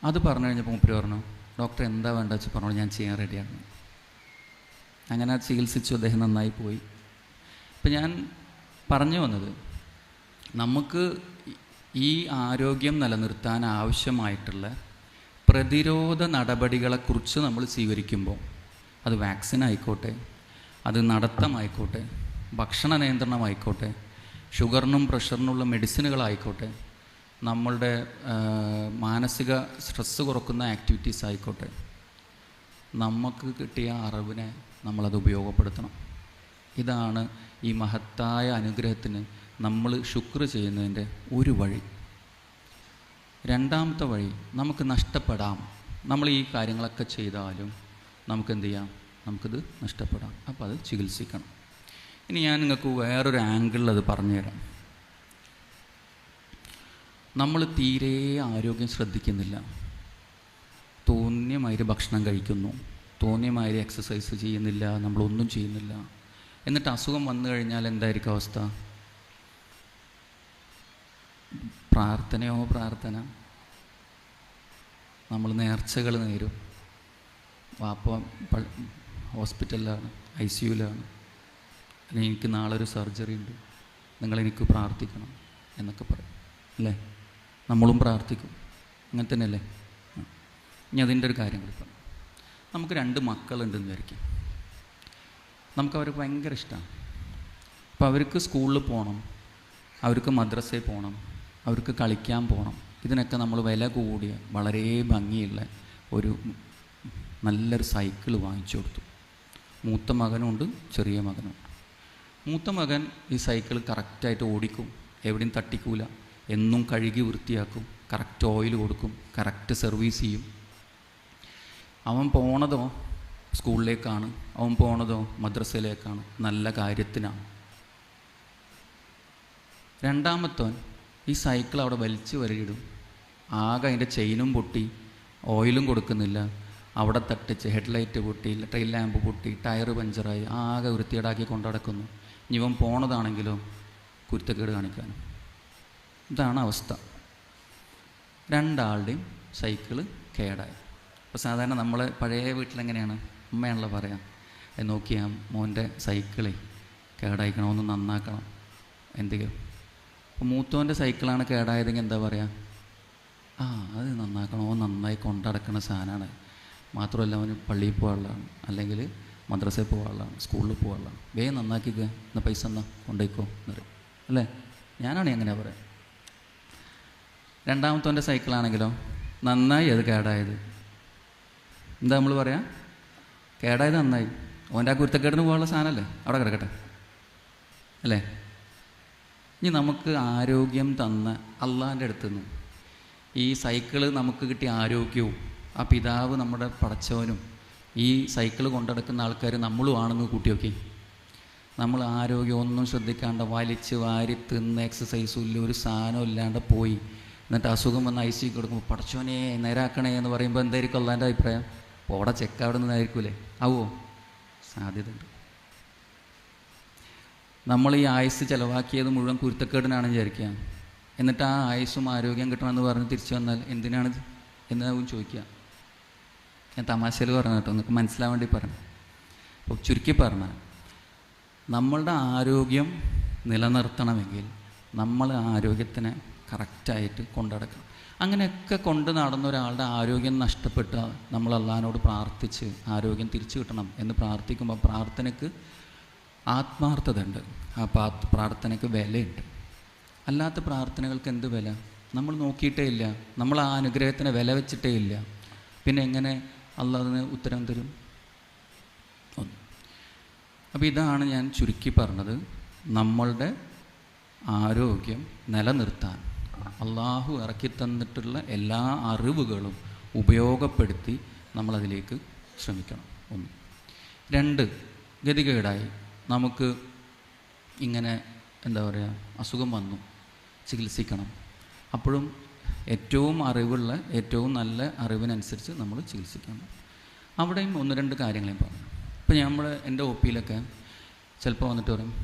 അത് പറഞ്ഞു കഴിഞ്ഞപ്പോൾ മൂപ്പര് പറഞ്ഞു, ഡോക്ടർ എന്താ വേണ്ട വെച്ച് പറഞ്ഞു, ഞാൻ ചെയ്യാൻ റെഡിയാണ്. അങ്ങനെ ചികിത്സിച്ചു, അദ്ദേഹം നന്നായി പോയി. ഇപ്പം ഞാൻ പറഞ്ഞു വന്നത്, നമുക്ക് ഈ ആരോഗ്യം നിലനിർത്താൻ ആവശ്യമായിട്ടുള്ള പ്രതിരോധ നടപടികളെക്കുറിച്ച് നമ്മൾ സ്വീകരിക്കുമ്പോൾ, അത് വാക്സിൻ ആയിക്കോട്ടെ, അത് നടത്തമായിക്കോട്ടെ, ഭക്ഷണ നിയന്ത്രണമായിക്കോട്ടെ, ഷുഗറിനും പ്രഷറിനുള്ള മെഡിസിനുകളായിക്കോട്ടെ, നമ്മളുടെ മാനസിക സ്ട്രെസ്സ് കുറക്കുന്ന ആക്ടിവിറ്റീസ് ആയിക്കോട്ടെ, നമുക്ക് കിട്ടിയ അറിവിനെ നമ്മളത് ഉപയോഗപ്പെടുത്തണം. ഇതാണ് ഈ മഹത്തായ അനുഗ്രഹത്തിന് നമ്മൾ ശുക്ർ ചെയ്യുന്നതിൻ്റെ ഒരു വഴി. രണ്ടാമത്തെ വഴി, നമുക്ക് നഷ്ടപ്പെടാം. നമ്മൾ ഈ കാര്യങ്ങളൊക്കെ ചെയ്താലും നമുക്കെന്ത് ചെയ്യാം? നമുക്കിത് നഷ്ടപ്പെടാം. അപ്പോൾ അത് ചികിത്സിക്കണം. ഇനി ഞാൻ നിങ്ങൾക്ക് വേറൊരു ആംഗിളിൽ അത് പറഞ്ഞുതരാം. നമ്മൾ തീരെ ആരോഗ്യം ശ്രദ്ധിക്കുന്നില്ല, തോന്നിയമാതിരി ഭക്ഷണം കഴിക്കുന്നു, തോന്നിയമാതിരി എക്സസൈസ് ചെയ്യുന്നില്ല, നമ്മളൊന്നും ചെയ്യുന്നില്ല. എന്നിട്ട് അസുഖം വന്നു കഴിഞ്ഞാൽ എന്തായിരിക്കും അവസ്ഥ? പ്രാർത്ഥനയോ പ്രാർത്ഥന. നമ്മൾ നേർച്ചകൾ നേരും. വാപ്പ ഹോസ്പിറ്റലിലാണ്, ICUവിലാണ്, അല്ലെങ്കിൽ എനിക്ക് നാളെ ഒരു സർജറി ഉണ്ട്, നിങ്ങളെനിക്ക് പ്രാർത്ഥിക്കണം എന്നൊക്കെ പറയും അല്ലേ? നമ്മളും പ്രാർത്ഥിക്കും. അങ്ങനെ തന്നെയല്ലേ? ഇനി അതിൻ്റെ ഒരു കാര്യം കൂടി പറഞ്ഞു. നമുക്ക് 2 മക്കളുണ്ടെന്ന് വിചാരിക്കും. നമുക്കവർക്ക് ഭയങ്കര ഇഷ്ടമാണ്. അപ്പോൾ അവർക്ക് സ്കൂളിൽ പോകണം, അവർക്ക് മദ്രസയിൽ പോകണം, അവർക്ക് കളിക്കാൻ പോകണം. ഇതിനൊക്കെ നമ്മൾ വില കൂടിയ വളരെ ഭംഗിയുള്ള ഒരു നല്ലൊരു സൈക്കിൾ വാങ്ങിച്ചു കൊടുത്തു. മൂത്ത മകനുണ്ട്, ചെറിയ മകനുണ്ട്. മൂത്ത മകൻ ഈ സൈക്കിൾ കറക്റ്റായിട്ട് ഓടിക്കും, എവിടെയും തട്ടിക്കൂല, എന്നും കഴുകി വൃത്തിയാക്കും, കറക്റ്റ് ഓയിൽ കൊടുക്കും, കറക്റ്റ് സർവീസ് ചെയ്യും. അവൻ പോണതോ സ്കൂളിലേക്കാണ്, അവൻ പോണതോ മദ്രസയിലേക്കാണ്, നല്ല കാര്യത്തിനാണ്. രണ്ടാമത്തവൻ ഈ സൈക്കിൾ അവിടെ വലിച്ചു വരയിടും, ആകെ അതിൻ്റെ ചെയിനും പൊട്ടി, ഓയിലും കൊടുക്കുന്നില്ല, അവിടെ തട്ടിച്ച് ഹെഡ്ലൈറ്റ് പൊട്ടി, ടൈൽ ലാമ്പ് പൊട്ടി, ടയർ പഞ്ചറായി, ആകെ വൃത്തികേടാക്കി കൊണ്ടുനടക്കുന്നു. ഇവൻ പോണതാണെങ്കിലോ കുരുത്തക്കേട് കാണിക്കാനും. ഇതാണ് അവസ്ഥ. രണ്ടാളുടെയും സൈക്കിള് കേടായി. അപ്പോൾ സാധാരണ നമ്മൾ പഴയ വീട്ടിലെങ്ങനെയാണ്, അമ്മയാണല്ലോ പറയാം, നോക്കിയാൽ മോൻ്റെ സൈക്കിളേ കേടായിക്കണം, ഒന്ന് നന്നാക്കണം എന്തെങ്കിലും. അപ്പോൾ മൂത്തോൻ്റെ സൈക്കിളാണ് കേടായതെങ്കിൽ എന്താ പറയുക, അത് നന്നാക്കണം, ഓൻ നന്നായി കൊണ്ടടക്കുന്ന സാധനമാണ്, മാത്രമല്ല അവന് പള്ളിയിൽ പോകാനുള്ളതാണ്, അല്ലെങ്കിൽ മദ്രസയിൽ പോകാനുള്ളതാണ്, സ്കൂളിൽ പോകാനുള്ളതാണ്, വേഗം നന്നാക്കിക്കുക, എന്നാൽ പൈസ എന്നാ കൊണ്ടുപോയിക്കോ എന്ന് പറയും അല്ലേ. ഞാനാണ് അങ്ങനെ പറയാം. രണ്ടാമത്തവൻ്റെ സൈക്കിളാണെങ്കിലോ നന്നായി അത് കേടായത്. എന്താ നമ്മൾ പറയാം, കേടായത് നന്നായി, ഓൻ്റെ ആ കുരുത്തക്കേടിന് പോകാനുള്ള സാധനമല്ലേ, അവിടെ കിടക്കട്ടെ അല്ലേ. ഇനി നമുക്ക് ആരോഗ്യം തന്ന അള്ളാൻ്റെ അടുത്തുനിന്ന് ഈ സൈക്കിള് നമുക്ക് കിട്ടിയ ആരോഗ്യവും ആ പിതാവ് നമ്മുടെ പടച്ചവനും ഈ സൈക്കിൾ കൊണ്ടെടുക്കുന്ന ആൾക്കാർ നമ്മളുമാണെന്ന് കൂട്ടി നോക്കി. നമ്മൾ ആരോഗ്യം ഒന്നും ശ്രദ്ധിക്കാണ്ട് വലിച്ച് വാരി തിന്ന് എക്സസൈസും ഇല്ല, ഒരു സാധനവും ഇല്ലാണ്ട് പോയി, എന്നിട്ട് അസുഖം വന്ന് ഐ സി കൊടുക്കുമ്പോൾ പടച്ചോനെ നേരാക്കണേ എന്ന് പറയുമ്പോൾ എന്തായിരിക്കും അള്ളാൻ്റെ അഭിപ്രായം? പോടെ ചെക്ക് അവിടെ നിന്നായിരിക്കൂലേ, ആവുമോ? സാധ്യതയുണ്ട്. നമ്മൾ ഈ ആയുസ് ചിലവാക്കിയത് മുഴുവൻ കുരുത്തക്കേടിനാണെന്ന് വിചാരിക്കുക, എന്നിട്ട് ആ ആയുസ്സും ആരോഗ്യം കിട്ടണമെന്ന് പറഞ്ഞ് തിരിച്ചു വന്നാൽ എന്തിനാണിത് എന്നാവും ചോദിക്കുക. ഞാൻ തമാശയിൽ പറഞ്ഞു കേട്ടോ, നിങ്ങൾക്ക് മനസ്സിലാവാൻ വേണ്ടി പറഞ്ഞു. അപ്പോൾ ചുരുക്കി പറഞ്ഞാൽ നമ്മളുടെ ആരോഗ്യം നിലനിർത്തണമെങ്കിൽ നമ്മൾ ആരോഗ്യത്തിനെ കറക്റ്റായിട്ട് കൊണ്ടുനടക്കണം. അങ്ങനെയൊക്കെ കൊണ്ട് നടന്ന ഒരാളുടെ ആരോഗ്യം നഷ്ടപ്പെട്ട നമ്മൾ അള്ളാഹിനോട് പ്രാർത്ഥിച്ച് ആരോഗ്യം തിരിച്ചു കിട്ടണം എന്ന് പ്രാർത്ഥിക്കുമ്പോൾ പ്രാർത്ഥനയ്ക്ക് ആത്മാർത്ഥത ഉണ്ട്, ആ പ്രാർത്ഥനയ്ക്ക് വിലയുണ്ട്. അല്ലാത്ത പ്രാർത്ഥനകൾക്ക് എന്ത് വില? നമ്മൾ നോക്കിയിട്ടേ ഇല്ല, നമ്മൾ ആ അനുഗ്രഹത്തിന് വില വെച്ചിട്ടേ ഇല്ല, പിന്നെ എങ്ങനെ അള്ളാഹ് അതിന് ഉത്തരം തരും? അപ്പോൾ ഇതാണ് ഞാൻ ചുരുക്കി പറഞ്ഞത്. നമ്മളുടെ ആരോഗ്യം നിലനിർത്താൻ അള്ളാഹു ഇറക്കി തന്നിട്ടുള്ള എല്ലാ അറിവുകളും ഉപയോഗപ്പെടുത്തി നമ്മളതിലേക്ക് ശ്രമിക്കണം. 1. 2, ഗതികേടായി നമുക്ക് ഇങ്ങനെ എന്താ പറയുക, അസുഖം വന്നു, ചികിത്സിക്കണം. അപ്പോഴും ഏറ്റവും അറിവുള്ള ഏറ്റവും നല്ല അറിവിനനുസരിച്ച് നമ്മൾ ചികിത്സിക്കണം. അവിടെയും 1-2 കാര്യങ്ങളെയും പറഞ്ഞു. ഇപ്പോൾ എൻ്റെ ഒ പിയിലൊക്കെ ചിലപ്പോൾ വന്നിട്ട് പറയും,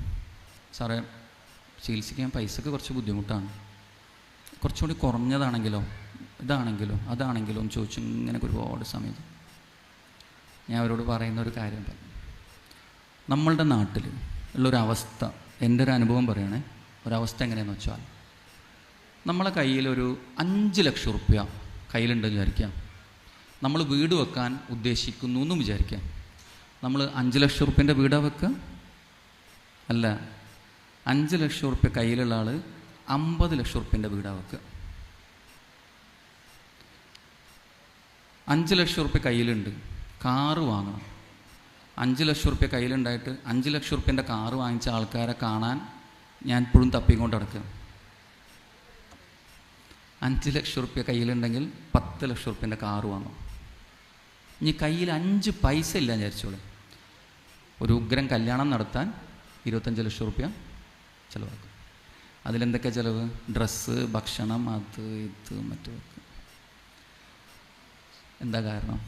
സാറേ ചികിത്സിക്കാൻ പൈസക്ക് കുറച്ച് ബുദ്ധിമുട്ടാണ്, കുറച്ചുകൂടി കുറഞ്ഞതാണെങ്കിലോ ഇതാണെങ്കിലോ അതാണെങ്കിലോ എന്ന് ചോദിച്ചു ഇങ്ങനെ ഒരുപാട് സമയത്ത് ഞാൻ അവരോട് പറയുന്ന ഒരു കാര്യം പറഞ്ഞു. നമ്മളുടെ നാട്ടിൽ ഉള്ളൊരവസ്ഥ, എൻ്റെ ഒരു അനുഭവം പറയണേ, ഒരവസ്ഥ എങ്ങനെയാണെന്ന് വെച്ചാൽ, നമ്മളെ കയ്യിലൊരു 5 ലക്ഷം റുപ്യ കയ്യിലുണ്ടെന്ന് വിചാരിക്കാം. നമ്മൾ വീട് വെക്കാൻ ഉദ്ദേശിക്കുന്നു എന്നും വിചാരിക്കാം. നമ്മൾ 5 ലക്ഷം റുപ്യൻ്റെ വീടാണ് വെക്കുക? അല്ല, 5 ലക്ഷം റുപ്യ കയ്യിലുള്ള ആൾ 50 ലക്ഷം റുപ്യൻ്റെ വീടാണ് വെക്കുക. 5 ലക്ഷം റുപ്യ കയ്യിലുണ്ട്, കാറ് വാങ്ങണം. 5 ലക്ഷം റുപ്യ കയ്യിലുണ്ടായിട്ട് 5 ലക്ഷം റുപ്യൻ്റെ കാറ് വാങ്ങിച്ച ആൾക്കാരെ കാണാൻ ഞാൻ ഇപ്പോഴും തപ്പിക്കൊണ്ട് നടക്കുക. 5 ലക്ഷം റുപ്യ കയ്യിലുണ്ടെങ്കിൽ 10 ലക്ഷം റുപ്യൻ്റെ കാറ് വാങ്ങും. ഇനി കയ്യിൽ 5 പൈസ ഇല്ല വിചാരിച്ചോളൂ, ഒരു ഉഗ്രം കല്യാണം നടത്താൻ 25 ലക്ഷം റുപ്യ ചിലവാക്കും. അതിലെന്തൊക്കെ ചിലവ്? ഡ്രസ്സ്, ഭക്ഷണം, അത് ഇത് മറ്റൊക്കെ. എന്താ കാരണം?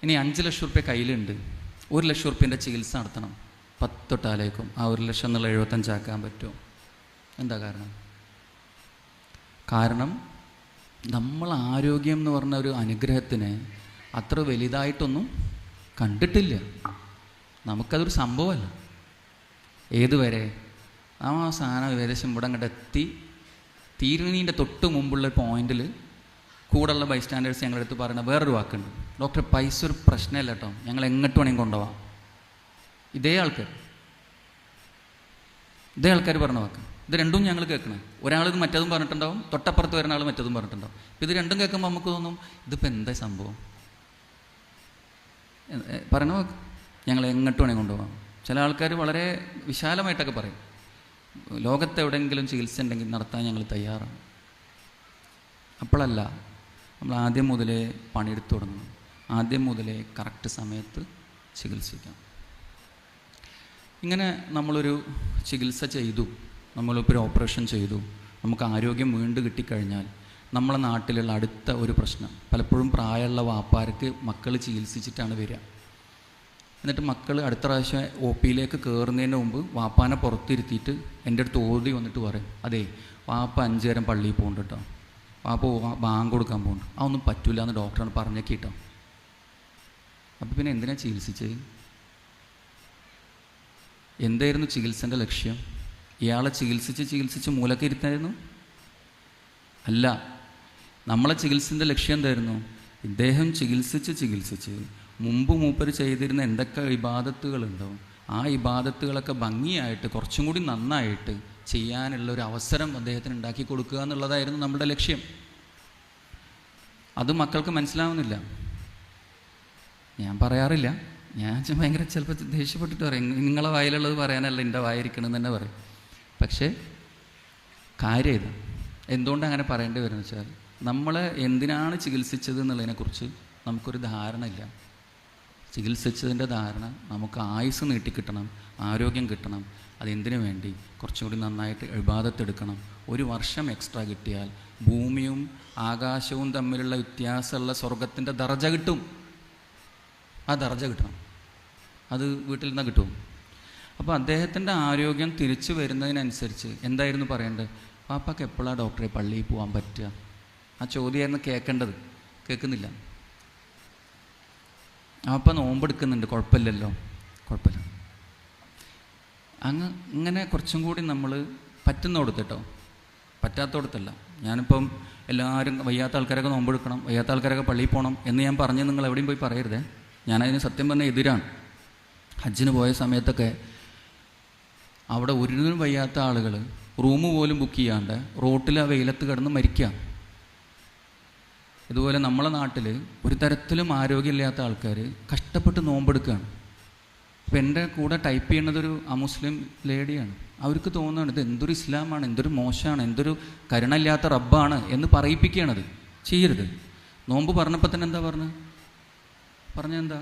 ഇനി 5 ലക്ഷം റുപ്യ കയ്യിലുണ്ട്, 1 ലക്ഷം റുപ്യൻ്റെ ചികിത്സ നടത്തണം, 10 തൊട്ടാലേക്കും ആ 1 ലക്ഷം എന്നുള്ള 75 ആക്കാൻ പറ്റുമോ? എന്താ കാരണം നമ്മൾ ആരോഗ്യം എന്ന് പറഞ്ഞ ഒരു അനുഗ്രഹത്തിനെ അത്ര വലുതായിട്ടൊന്നും കണ്ടിട്ടില്ല. നമുക്കതൊരു സംഭവമല്ല. ഏതുവരെ ആ സാധനം ഏകദേശം ഇവിടെ അങ്ങോട്ട് എത്തി തീരുന്നതിൻ്റെ തൊട്ട് മുമ്പുള്ള പോയിന്റിൽ കൂടെയുള്ള ബൈസ്റ്റാൻഡേഴ്സ് ഞങ്ങളടുത്ത് പറയുന്ന വേറൊരു വാക്കുണ്ട്, ഡോക്ടർ പൈസ ഒരു പ്രശ്നമല്ല കേട്ടോ, ഞങ്ങൾ എങ്ങോട്ട് വേണമെങ്കിൽ കൊണ്ടുപോകാം. ഇതേ ആൾക്കാർ പറഞ്ഞ വാക്ക്. ഇത് രണ്ടും ഞങ്ങൾ കേൾക്കണം. ഒരാളിത് മറ്റതും പറഞ്ഞിട്ടുണ്ടാവും, തൊട്ടപ്പുറത്ത് വരുന്ന ആൾ മറ്റതും പറഞ്ഞിട്ടുണ്ടാവും. ഇത് രണ്ടും കേൾക്കുമ്പോൾ നമുക്ക് തോന്നും ഇതിപ്പോൾ എന്താ സംഭവം. പറയണ വാക്ക് ഞങ്ങൾ എങ്ങോട്ട് വേണമെങ്കിൽ കൊണ്ടുപോകാം. ചില ആൾക്കാർ വളരെ വിശാലമായിട്ടൊക്കെ പറയും, ലോകത്ത് എവിടെയെങ്കിലും ചികിത്സ ഉണ്ടെങ്കിൽ നടത്താൻ ഞങ്ങൾ തയ്യാറാണ്. അപ്പോഴല്ല, നമ്മൾ ആദ്യം മുതലേ പണിയെടുത്ത് തുടങ്ങണം. ആദ്യം മുതലേ കറക്റ്റ് സമയത്ത് ചികിത്സിക്കാം. ഇങ്ങനെ നമ്മളൊരു ചികിത്സ ചെയ്തു, നമ്മളിപ്പോൾ ഒരു ഓപ്പറേഷൻ ചെയ്തു, നമുക്ക് ആരോഗ്യം വീണ്ടും കിട്ടിക്കഴിഞ്ഞാൽ നമ്മളെ നാട്ടിലുള്ള അടുത്ത ഒരു പ്രശ്നം, പലപ്പോഴും പ്രായമുള്ള വാപ്പാർക്ക് മക്കൾ ചികിത്സിച്ചിട്ടാണ് വരിക. എന്നിട്ട് മക്കൾ അടുത്ത പ്രാവശ്യം ഒ പിയിലേക്ക് കയറുന്നതിന് മുമ്പ് വാപ്പാനെ പുറത്തിരുത്തിയിട്ട് എൻ്റെ അടുത്ത് ഓടി വന്നിട്ട് പറയും, അതെ വാപ്പ 5 നേരം പള്ളിയിൽ പോകുന്നുണ്ട് കേട്ടോ, വാപ്പ ബാങ്ക് കൊടുക്കാൻ പോകുന്നുണ്ട്, അതൊന്നും പറ്റില്ല എന്ന് ഡോക്ടറാണ് പറഞ്ഞേക്കിട്ടോ. അപ്പോൾ പിന്നെ എന്തിനാണ് ചികിത്സിച്ചത്? എന്തായിരുന്നു ചികിത്സൻ്റെ ലക്ഷ്യം? ഇയാളെ ചികിത്സിച്ച് മൂലക്ക് ഇരുത്തായിരുന്നു? അല്ല. നമ്മളെ ചികിത്സൻ്റെ ലക്ഷ്യം എന്തായിരുന്നു? ഇദ്ദേഹം ചികിത്സിച്ച് മുമ്പ് മൂപ്പർ ചെയ്തിരുന്ന എന്തൊക്കെ ഇബാദത്തുകളുണ്ടോ ആ ഇബാദത്തുകളൊക്കെ ഭംഗിയായിട്ട് കുറച്ചും കൂടി നന്നായിട്ട് ചെയ്യാനുള്ള ഒരു അവസരം അദ്ദേഹത്തിന് ഉണ്ടാക്കി കൊടുക്കുക എന്നുള്ളതായിരുന്നു നമ്മുടെ ലക്ഷ്യം. അത് മക്കൾക്ക് മനസ്സിലാവുന്നില്ല. ഞാൻ പറയാറില്ല, ഞാൻ ഭയങ്കര ചിലപ്പോൾ ദേഷ്യപ്പെട്ടിട്ട് പറയും, നിങ്ങളെ വായിലുള്ളത് പറയാനല്ല എൻ്റെ വായിരിക്കണമെന്ന് തന്നെ പറയും. പക്ഷേ കാര്യം ഇത് എന്തുകൊണ്ട് അങ്ങനെ പറയേണ്ടി വരുന്നത് വെച്ചാൽ, നമ്മളെ എന്തിനാണ് ചികിത്സിച്ചത് എന്നുള്ളതിനെക്കുറിച്ച് നമുക്കൊരു ധാരണ ഇല്ല. ചികിത്സിച്ചതിൻ്റെ ധാരണ നമുക്ക് ആയുസ് നീട്ടിക്കിട്ടണം, ആരോഗ്യം കിട്ടണം, അതെന്തിനു വേണ്ടി? കുറച്ചും കൂടി നന്നായിട്ട് ഇബാദത്തെടുക്കണം. 1 വർഷം എക്സ്ട്രാ കിട്ടിയാൽ ഭൂമിയും ആകാശവും തമ്മിലുള്ള വ്യത്യാസമുള്ള സ്വർഗത്തിൻ്റെ ദർജ കിട്ടും. ആ ദർജ കിട്ടണം. അത് വീട്ടിൽ നിന്ന് കിട്ടും. അപ്പോൾ അദ്ദേഹത്തിൻ്റെ ആരോഗ്യം തിരിച്ചു വരുന്നതിനനുസരിച്ച് എന്തായിരുന്നു പറയേണ്ടത്? പാപ്പാക്ക് എപ്പോഴാണ് ഡോക്ടറെ പള്ളിയിൽ പോകാൻ പറ്റുക? ആ ചോദ്യമായിരുന്നു കേൾക്കേണ്ടത്. കേൾക്കുന്നില്ല. അപ്പം നോമ്പെടുക്കുന്നുണ്ട്, കുഴപ്പമില്ലല്ലോ, കുഴപ്പമില്ല. ഇങ്ങനെ കുറച്ചും കൂടി നമ്മൾ പറ്റുന്നിടത്ത് കേട്ടോ, പറ്റാത്തടത്തല്ല. ഞാനിപ്പം എല്ലാവരും വയ്യാത്ത ആൾക്കാരൊക്കെ നോമ്പെടുക്കണം, വയ്യാത്ത ആൾക്കാരൊക്കെ പള്ളിയിൽ പോകണം എന്ന് ഞാൻ പറഞ്ഞ് നിങ്ങൾ എവിടെയും പോയി പറയരുതേ. ഞാനതിന് സത്യം പറഞ്ഞാൽ എതിരാണ്. ഹജ്ജിന് പോയ സമയത്തൊക്കെ അവിടെ ഒരിക്കലും വയ്യാത്ത ആളുകൾ റൂം പോലും ബുക്ക് ചെയ്യാണ്ട് റോട്ടിൽ ആ വെയിലത്ത് കിടന്ന് മരിക്കുക. ഇതുപോലെ നമ്മളെ നാട്ടിൽ ഒരു തരത്തിലും ആരോഗ്യമില്ലാത്ത ആൾക്കാർ കഷ്ടപ്പെട്ട് നോമ്പെടുക്കുകയാണ്. അപ്പോൾ എൻ്റെ കൂടെ ടൈപ്പ് ചെയ്യുന്നതൊരു അമുസ്ലിം ലേഡിയാണ്. അവർക്ക് തോന്നുകയാണ് ഇത് എന്തൊരു ഇസ്ലാമാണ്, എന്തൊരു മോശമാണ്, എന്തൊരു കരുണയില്ലാത്ത റബ്ബാണ് എന്ന് പറയിപ്പിക്കുകയാണത്. ചെയ്യരുത്. നോമ്പ് പറഞ്ഞപ്പോൾ തന്നെ എന്താ പറഞ്ഞെന്താ,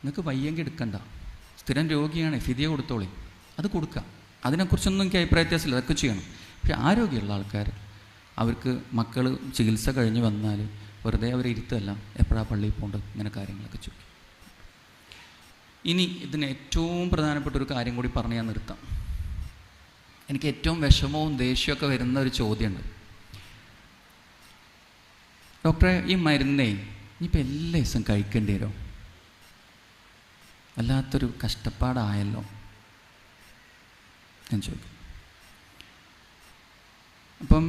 നിങ്ങൾക്ക് വയ്യെങ്കിൽ എടുക്കണ്ട, സ്ഥിരം രോഗിയാണ്, ഫിദിയ കൊടുത്തോളി, അത് കൊടുക്കുക. അതിനെക്കുറിച്ചൊന്നും എനിക്ക് അഭിപ്രായ വ്യത്യാസമില്ല, അതൊക്കെ ചെയ്യണം. പക്ഷേ ആരോഗ്യമുള്ള ആൾക്കാർ, അവർക്ക് മക്കൾ ചികിത്സ കഴിഞ്ഞ് വന്നാൽ വെറുതെ അവരെ ഇരുത്തല്ല, എപ്പോഴാണ് പള്ളിയിൽ പോകേണ്ടത്, ഇങ്ങനെ കാര്യങ്ങളൊക്കെ ചോദിക്കും. ഇനി ഇതിന് ഏറ്റവും പ്രധാനപ്പെട്ട ഒരു കാര്യം കൂടി പറഞ്ഞ് ഞാൻ നിർത്താം. എനിക്ക് ഏറ്റവും വിഷമവും ദേഷ്യമൊക്കെ വരുന്ന ഒരു ചോദ്യമുണ്ട്. ഡോക്ടറെ, ഈ മരുന്നേ ഇനിയിപ്പോൾ എല്ലാ ദിവസവും കഴിക്കേണ്ടി വരുമോ? വല്ലാത്തൊരു കഷ്ടപ്പാടായല്ലോ ഞാൻ ചോദിക്കും. അപ്പം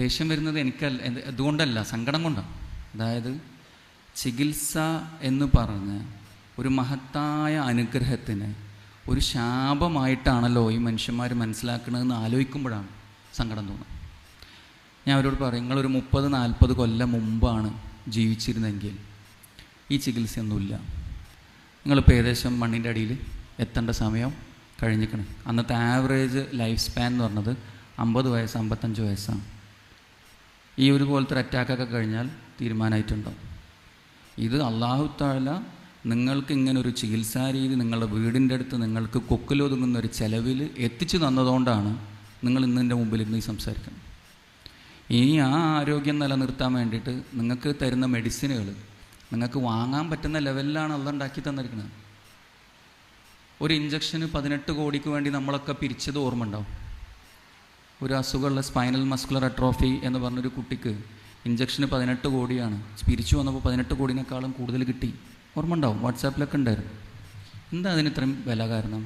ദേഷ്യം വരുന്നത് എനിക്കല്ല, അതുകൊണ്ടല്ല, സങ്കടം കൊണ്ടാണ്. അതായത് ചികിത്സ എന്ന് പറഞ്ഞ് ഒരു മഹത്തായ അനുഗ്രഹത്തിന് ഒരു ശാപമായിട്ടാണല്ലോ ഈ മനുഷ്യന്മാർ മനസ്സിലാക്കണമെന്ന് ആലോചിക്കുമ്പോഴാണ് സങ്കടം തോന്നുന്നത്. ഞാൻ അവരോട് പറയും, നിങ്ങളൊരു 30-40 കൊല്ലം മുമ്പാണ് ജീവിച്ചിരുന്നെങ്കിൽ ഈ ചികിത്സയൊന്നുമില്ല. നിങ്ങളിപ്പോൾ ഏകദേശം മണ്ണിൻ്റെ അടിയിൽ എത്തേണ്ട സമയം കഴിഞ്ഞിരിക്കണം. അന്നത്തെ ആവറേജ് ലൈഫ് സ്പാൻ എന്ന് പറഞ്ഞത് 50 വയസ്സ് 55 വയസ്സാണ്. ഈ ഒരു പോലത്തെ ഒരു അറ്റാക്കൊക്കെ കഴിഞ്ഞാൽ തീരുമാനമായിട്ടുണ്ടാവും. ഇത് അല്ലാഹു തആല നിങ്ങൾക്ക് ഇങ്ങനൊരു ചികിത്സാ രീതി നിങ്ങളുടെ വീടിൻ്റെ അടുത്ത് നിങ്ങൾക്ക് കൊക്കിലൊതുങ്ങുന്ന ഒരു ചിലവിൽ എത്തിച്ചു തന്നതുകൊണ്ടാണ് നിങ്ങൾ ഇന്നെൻ്റെ മുമ്പിൽ ഇരുന്ന് സംസാരിക്കുന്നത്. ഇനി ആ ആരോഗ്യം നിലനിർത്താൻ വേണ്ടിയിട്ട് നിങ്ങൾക്ക് തരുന്ന മെഡിസിനുകൾ നിങ്ങൾക്ക് വാങ്ങാൻ പറ്റുന്ന ലെവലിലാണ് അള്ളാഹ് ഉണ്ടാക്കി തന്നിരിക്കുന്നത്. ഒരു ഇഞ്ചക്ഷന് 18 കോടിക്ക് വേണ്ടി നമ്മളൊക്കെ പിരിച്ചത് ഓർമ്മ ഉണ്ടാവും. ഒരു അസുഖമുള്ള സ്പൈനൽ മസ്കുലർ അട്രോഫി എന്ന് പറഞ്ഞൊരു കുട്ടിക്ക് ഇഞ്ചക്ഷന് 18 കോടിയാണ്. പിരിച്ചു വന്നപ്പോൾ 18 കോടിനേക്കാളും കൂടുതൽ കിട്ടി. ഓർമ്മ ഉണ്ടാവും, വാട്സാപ്പിലൊക്കെ ഉണ്ടായിരുന്നു. എന്താ അതിന് ഇത്രയും വില കാരണം?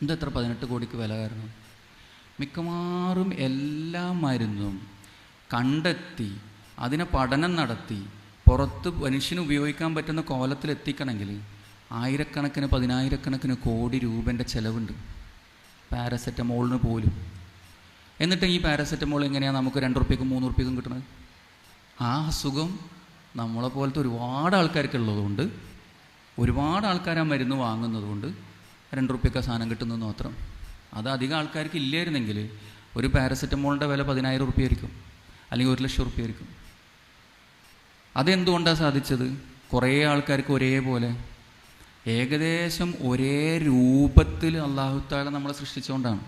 എന്താ ഇത്ര 18 കോടിക്ക് വില കാരണം? മിക്കവാറും എല്ലാ മരുന്നും കണ്ടെത്തി അതിനെ പഠനം നടത്തി പുറത്ത് മനുഷ്യന് ഉപയോഗിക്കാൻ പറ്റുന്ന കോലത്തിലെത്തിക്കണമെങ്കിൽ ആയിരക്കണക്കിന് 10,000-കണക്കിന് കോടി രൂപേൻ്റെ ചിലവുണ്ട് പാരസെറ്റമോളിന് പോലും. എന്നിട്ട് ഈ പാരസെറ്റമോൾ എങ്ങനെയാണ് നമുക്ക് 2 റുപ്യക്കും 3 റുപ്യക്കും കിട്ടുന്നത്? ആ അസുഖം നമ്മളെപ്പോലത്തെ ഒരുപാട് ആൾക്കാർക്കുള്ളതുകൊണ്ട്, ഒരുപാട് ആൾക്കാർ ആ മരുന്ന് വാങ്ങുന്നതുകൊണ്ട് 2 റുപ്യക്ക് സാധനം കിട്ടുന്നത് മാത്രം. അത് അധികം ആൾക്കാർക്ക് ഇല്ലായിരുന്നെങ്കിൽ ഒരു പാരസെറ്റമോളിൻ്റെ വില 10,000 റുപ്യ ആയിരിക്കും, അല്ലെങ്കിൽ 1,00,000 റുപ്യ ആയിരിക്കും. അതെന്തുകൊണ്ടാണ് സാധിച്ചത്? കുറേ ആൾക്കാർക്ക് ഒരേപോലെ ഏകദേശം ഒരേ രൂപത്തിൽ അല്ലാഹു തആല നമ്മളെ സൃഷ്ടിച്ചുകൊണ്ടാണ്.